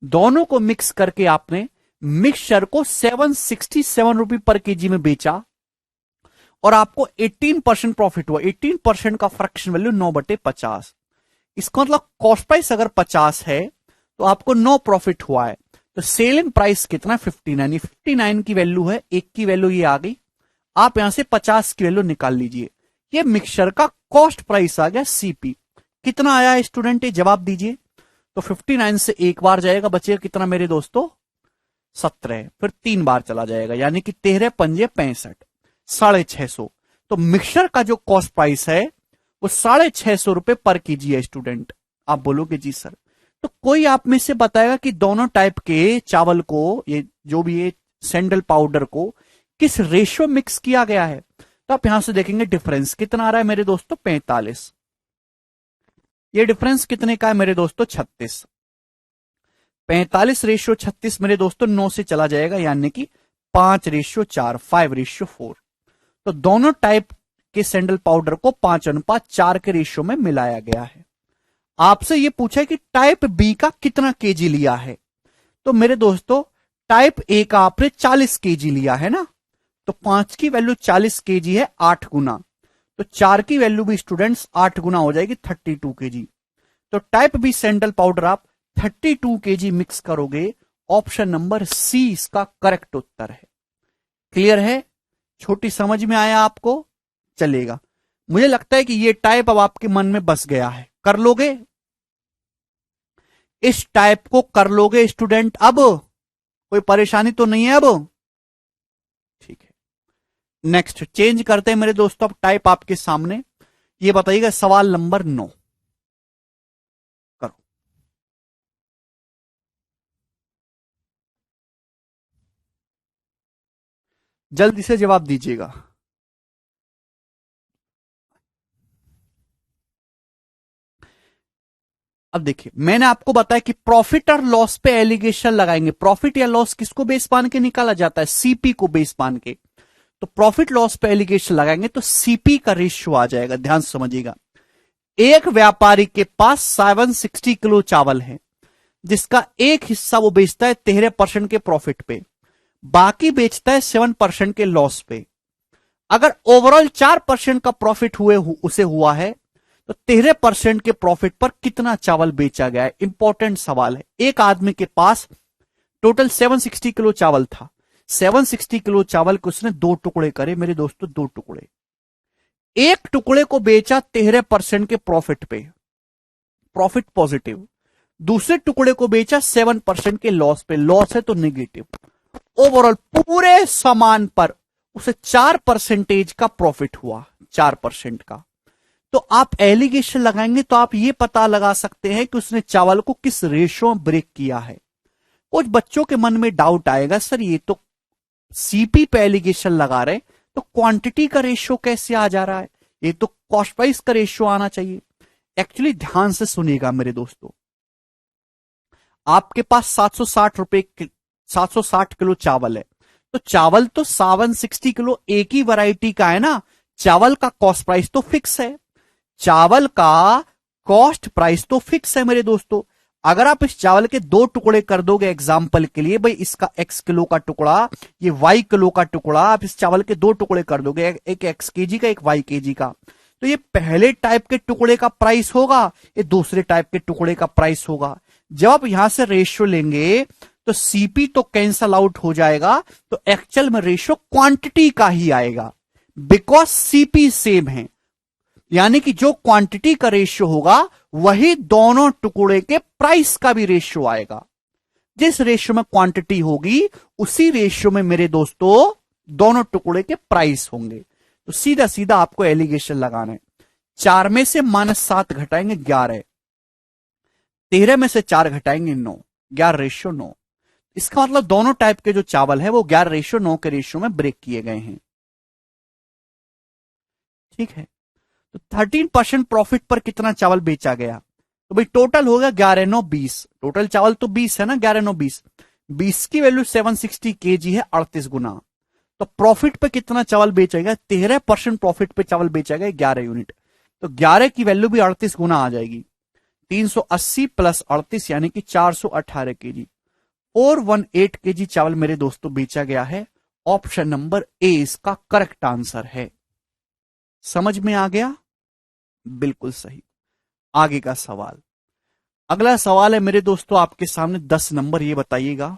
दोनों को मिक्स करके आपने मिक्सचर को 767 रुपए पर केजी में बेचा और आपको 18% प्रॉफिट हुआ। 18% का फ्रैक्शन वैल्यू 9/50। इसका मतलब कॉस्ट प्राइस अगर 50 है तो आपको 9 प्रॉफिट हुआ है। तो सेलिंग प्राइस कितना? 59। ये 59 की वैल्यू है, एक की वैल्यू ये आ गई। आप यहां से 50 की वैल्यू निकाल लीजिए। ये मिक्सचर का कॉस्ट प्राइस आ गया सीपी। कितना आया है स्टूडेंट? ये जवाब दीजिए। तो 59 से एक बार जाएगा, बचेगा कितना मेरे दोस्तों? 17। फिर 3 बार चला जाएगा, यानी कि 13 पंजे 65, 650। तो मिक्सचर का जो कॉस्ट प्राइस है वो 650 रुपए पर केजी है स्टूडेंट। आप बोलोगे जी सर, तो कोई आप में से बताएगा कि दोनों टाइप के चावल को, ये जो भी ये सैंडल पाउडर को किस रेशियो मिक्स किया गया है? तो आप यहां से देखेंगे डिफरेंस कितना आ रहा है मेरे दोस्तों? 45। ये डिफरेंस कितने का है मेरे दोस्तों? 36। 45/36 मेरे दोस्तों 9 से चला जाएगा, यानी कि 5/4, 5/4। तो दोनों टाइप के सैंडल पाउडर को 5:4 के रेशियो में मिलाया गया है। आपसे यह पूछा है कि टाइप बी का कितना केजी लिया है? तो मेरे दोस्तों टाइप ए का आपने 40 केजी लिया है ना, तो 5 की वैल्यू 40 केजी है, 8 गुना। तो 4 की वैल्यू भी स्टूडेंट्स 8 गुना हो जाएगी, 32 केजी। तो टाइप बी सैंडल पाउडर आप 32 केजी मिक्स करोगे ऑप्शन नंबर सी इसका करेक्ट उत्तर है। क्लियर है? छोटी समझ में आया आपको? चलेगा। मुझे लगता है कि ये टाइप अब आपके मन में बस गया है। कर लोगे? इस टाइप को कर लोगे स्टूडेंट? अब कोई परेशानी तो नहीं है अब? ठीक है, नेक्स्ट चेंज करते हैं मेरे दोस्तों। अब टाइप आपके सामने, ये बताइएगा सवाल नंबर 9 करो। जल्दी से जवाब दीजिएगा। अब देखिए, मैंने आपको बताया कि प्रॉफिट और लॉस पे एलिगेशन लगाएंगे। प्रॉफिट या लॉस किसको बेस मान के निकाला जाता है? सीपी को बेस मान के। तो प्रॉफिट लॉस पे एलिगेशन लगाएंगे तो सीपी का रेशियो आ जाएगा। ध्यान से समझिएगा। एक व्यापारी के पास 760 किलो चावल है, जिसका एक हिस्सा वो बेचता है 13% के प्रॉफिट पे, बाकी बेचता है 7% के लॉस पे। अगर ओवरऑल 4% का प्रॉफिट उसे हुआ है, तो 13% के प्रॉफिट पर कितना चावल बेचा गया है? इंपॉर्टेंट सवाल है। एक आदमी के पास टोटल 760 किलो चावल था। 760 किलो चावल को उसने दो टुकड़े करे मेरे दोस्तों, दो टुकड़े। एक टुकड़े को बेचा 13% के प्रॉफिट पे, प्रॉफिट पॉजिटिव। दूसरे टुकड़े को बेचा 7% के लॉस पे, लॉस है तो नेगेटिव। ओवरऑल पूरे सामान पर उसे 4% का प्रॉफिट हुआ, 4% का। तो आप एलिगेशन लगाएंगे तो आप ये पता लगा सकते हैं कि उसने चावल को किस रेशो में ब्रेक किया है। कुछ बच्चों के मन में डाउट आएगा, सर ये तो सीपी पे एलिगेशन लगा रहे, तो क्वांटिटी का रेशियो कैसे आ जा रहा है? ये तो कॉस्ट प्राइस का रेशियो आना चाहिए। एक्चुअली ध्यान से सुनिएगा मेरे दोस्तों, आपके पास 760 किलो चावल है, तो चावल तो 760 किलो एक ही वैरायटी का है ना। चावल का कॉस्ट प्राइस तो फिक्स है, चावल का कॉस्ट प्राइस तो फिक्स है मेरे दोस्तों। अगर आप इस चावल के दो टुकड़े कर दोगे एग्जाम्पल के लिए, भाई इसका x किलो का टुकड़ा, ये y किलो का टुकड़ा, आप इस चावल के दो टुकड़े कर दोगे, एक x केजी का, एक y केजी का, तो ये पहले टाइप के टुकड़े का प्राइस होगा, ये दूसरे टाइप के टुकड़े का प्राइस होगा। जब आप यहां से रेशियो लेंगे तो सीपी तो कैंसल आउट हो जाएगा, तो एक्चुअल में रेशियो क्वांटिटी का ही आएगा, बिकॉज सीपी सेम है। यानी कि जो क्वांटिटी का रेशियो होगा वही दोनों टुकड़े के प्राइस का भी रेशियो आएगा। जिस रेशियो में क्वांटिटी होगी उसी रेशियो में मेरे दोस्तों दोनों टुकड़े के प्राइस होंगे। तो सीधा सीधा आपको एलिगेशन लगाना है। 4 में से -7 घटाएंगे 11, 13 में से 4 घटाएंगे 9, 11:9। इसका मतलब दोनों टाइप के जो चावल है वो 11:9 के रेशियो में ब्रेक किए गए हैं। ठीक है, तो 13% प्रॉफिट पर कितना चावल बेचा गया? तो भाई टोटल होगा 11/9 20। टोटल चावल तो 20 है ना, 11/9 20। 20 की वैल्यू 760 केजी है, 38 गुना। तो प्रॉफिट पे कितना चावल बेचा गया? 13% प्रॉफिट पे चावल बेचा गया 11 यूनिट। तो 11 की वैल्यू भी 38 गुना आ जाएगी। 380 प्लस 38 यानी कि 418 केजी, 418 केजी चावल मेरे दोस्तों बेचा गया है। ऑप्शन नंबर ए इसका करेक्ट आंसर है। समझ में आ गया? बिल्कुल सही। आगे का सवाल, अगला सवाल है मेरे दोस्तों आपके सामने 10 नंबर। ये बताइएगा,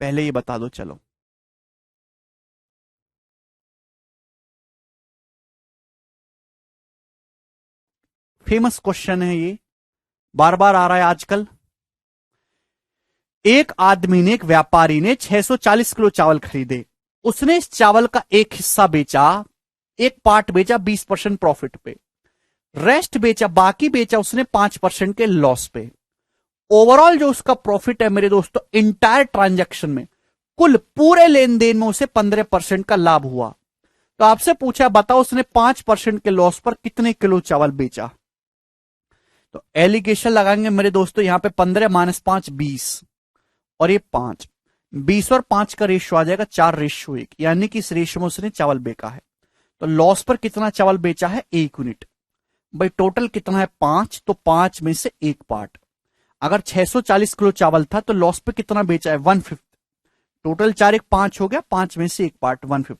पहले ये बता दो चलो। फेमस क्वेश्चन है ये, बार बार आ रहा है आजकल। एक आदमी ने, एक व्यापारी ने 640 किलो चावल खरीदे। उसने इस चावल का एक हिस्सा बेचा, एक पार्ट बेचा 20% प्रॉफिट पे, रेस्ट बेचा, बाकी बेचा उसने 5% के लॉस पे। ओवरऑल जो उसका प्रॉफिट है मेरे दोस्तों इंटायर ट्रांजैक्शन में, कुल पूरे लेन देन में उसे 15% का लाभ हुआ। तो आपसे पूछा बताओ उसने 5% के लॉस पर कितने किलो चावल बेचा? तो एलिगेशन लगाएंगे मेरे दोस्तों, यहां पे 15 - 5 20, और ये 5, 20 और 5 का रेशियो आ जाएगा 4:1, यानी कि इस रेशियो में उसने चावल बेचा है। तो लॉस पर कितना चावल बेचा है? 1 यूनिट। भाई टोटल कितना है? 5, तो 5 में से एक पार्ट। अगर 640 किलो चावल था तो लॉस पे कितना बेचा है? 1/5। टोटल 4 1 5 हो गया, 5 में से एक पार्ट 1/5।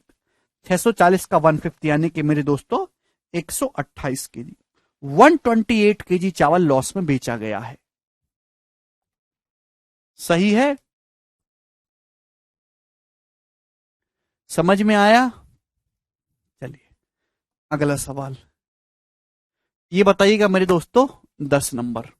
640 का 1/5 यानी कि मेरे दोस्तों 128 केजी, 128 केजी चावल लॉस में बेचा गया है। सही है? समझ में आया? चलिए अगला सवाल, ये बताइएगा मेरे दोस्तों 10 नंबर।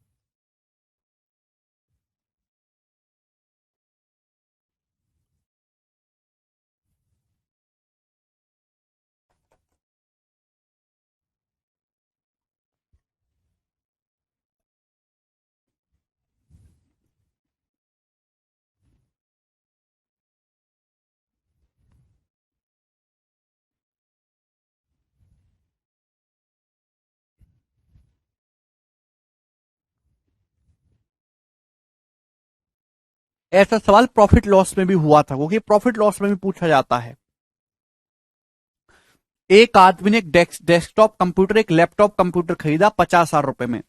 ऐसा सवाल प्रॉफिट लॉस में भी हुआ था, क्योंकि प्रॉफिट लॉस में भी पूछा जाता है। एक आदमी ने एक डेस्कटॉप कंप्यूटर, एक लैपटॉप कंप्यूटर खरीदा 50,000 रुपए में।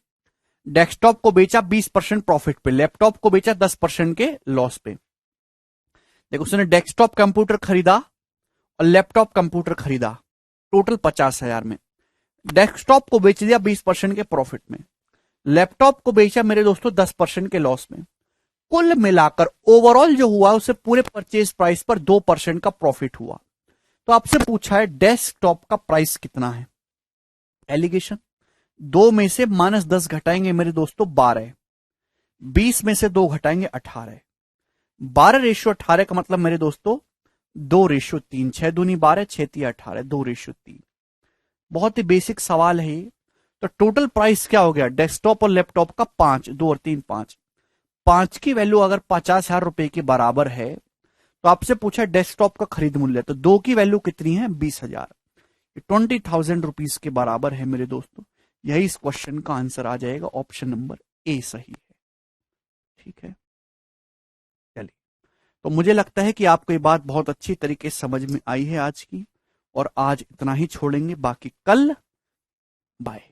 डेस्कटॉप को बेचा 20% प्रॉफिट पे, लैपटॉप को बेचा 10% के लॉस पे। देखो, उसने डेस्कटॉप कंप्यूटर खरीदा और लैपटॉप कंप्यूटर खरीदा टोटल 50,000 में। डेस्कटॉप को बेच दिया 20% के प्रॉफिट में, लैपटॉप को बेचा मेरे दोस्तों 10% के लॉस में। कुल मिलाकर ओवरऑल जो हुआ उसे पूरे परचेज प्राइस पर 2% का प्रॉफिट हुआ। तो आपसे पूछा है डेस्कटॉप का प्राइस कितना है। एलिगेशन, 2 में से -10 घटाएंगे मेरे दोस्तों 12, 20 में से 2 घटाएंगे 18, 12:18 का मतलब मेरे दोस्तों 2:3, 6 दूनी 12, 6 तिया 18, 2:3। बहुत ही बेसिक सवाल है ये। तो टोटल प्राइस क्या हो गया डेस्कटॉप और लैपटॉप का? 5, 2 और 3 5। 5 की वैल्यू अगर 50,000 रुपए के बराबर है तो आपसे पूछा डेस्कटॉप का खरीद मूल्य, तो 2 की वैल्यू कितनी है? 20,000, 20,000 रुपीज के बराबर है मेरे दोस्तों। यही इस क्वेश्चन का आंसर आ जाएगा, ऑप्शन नंबर ए सही है। ठीक है, चलिए। तो मुझे लगता है कि आपको ये बात बहुत अच्छी तरीके से समझ में आई है आज की, और आज इतना ही छोड़ेंगे, बाकी कल बाय।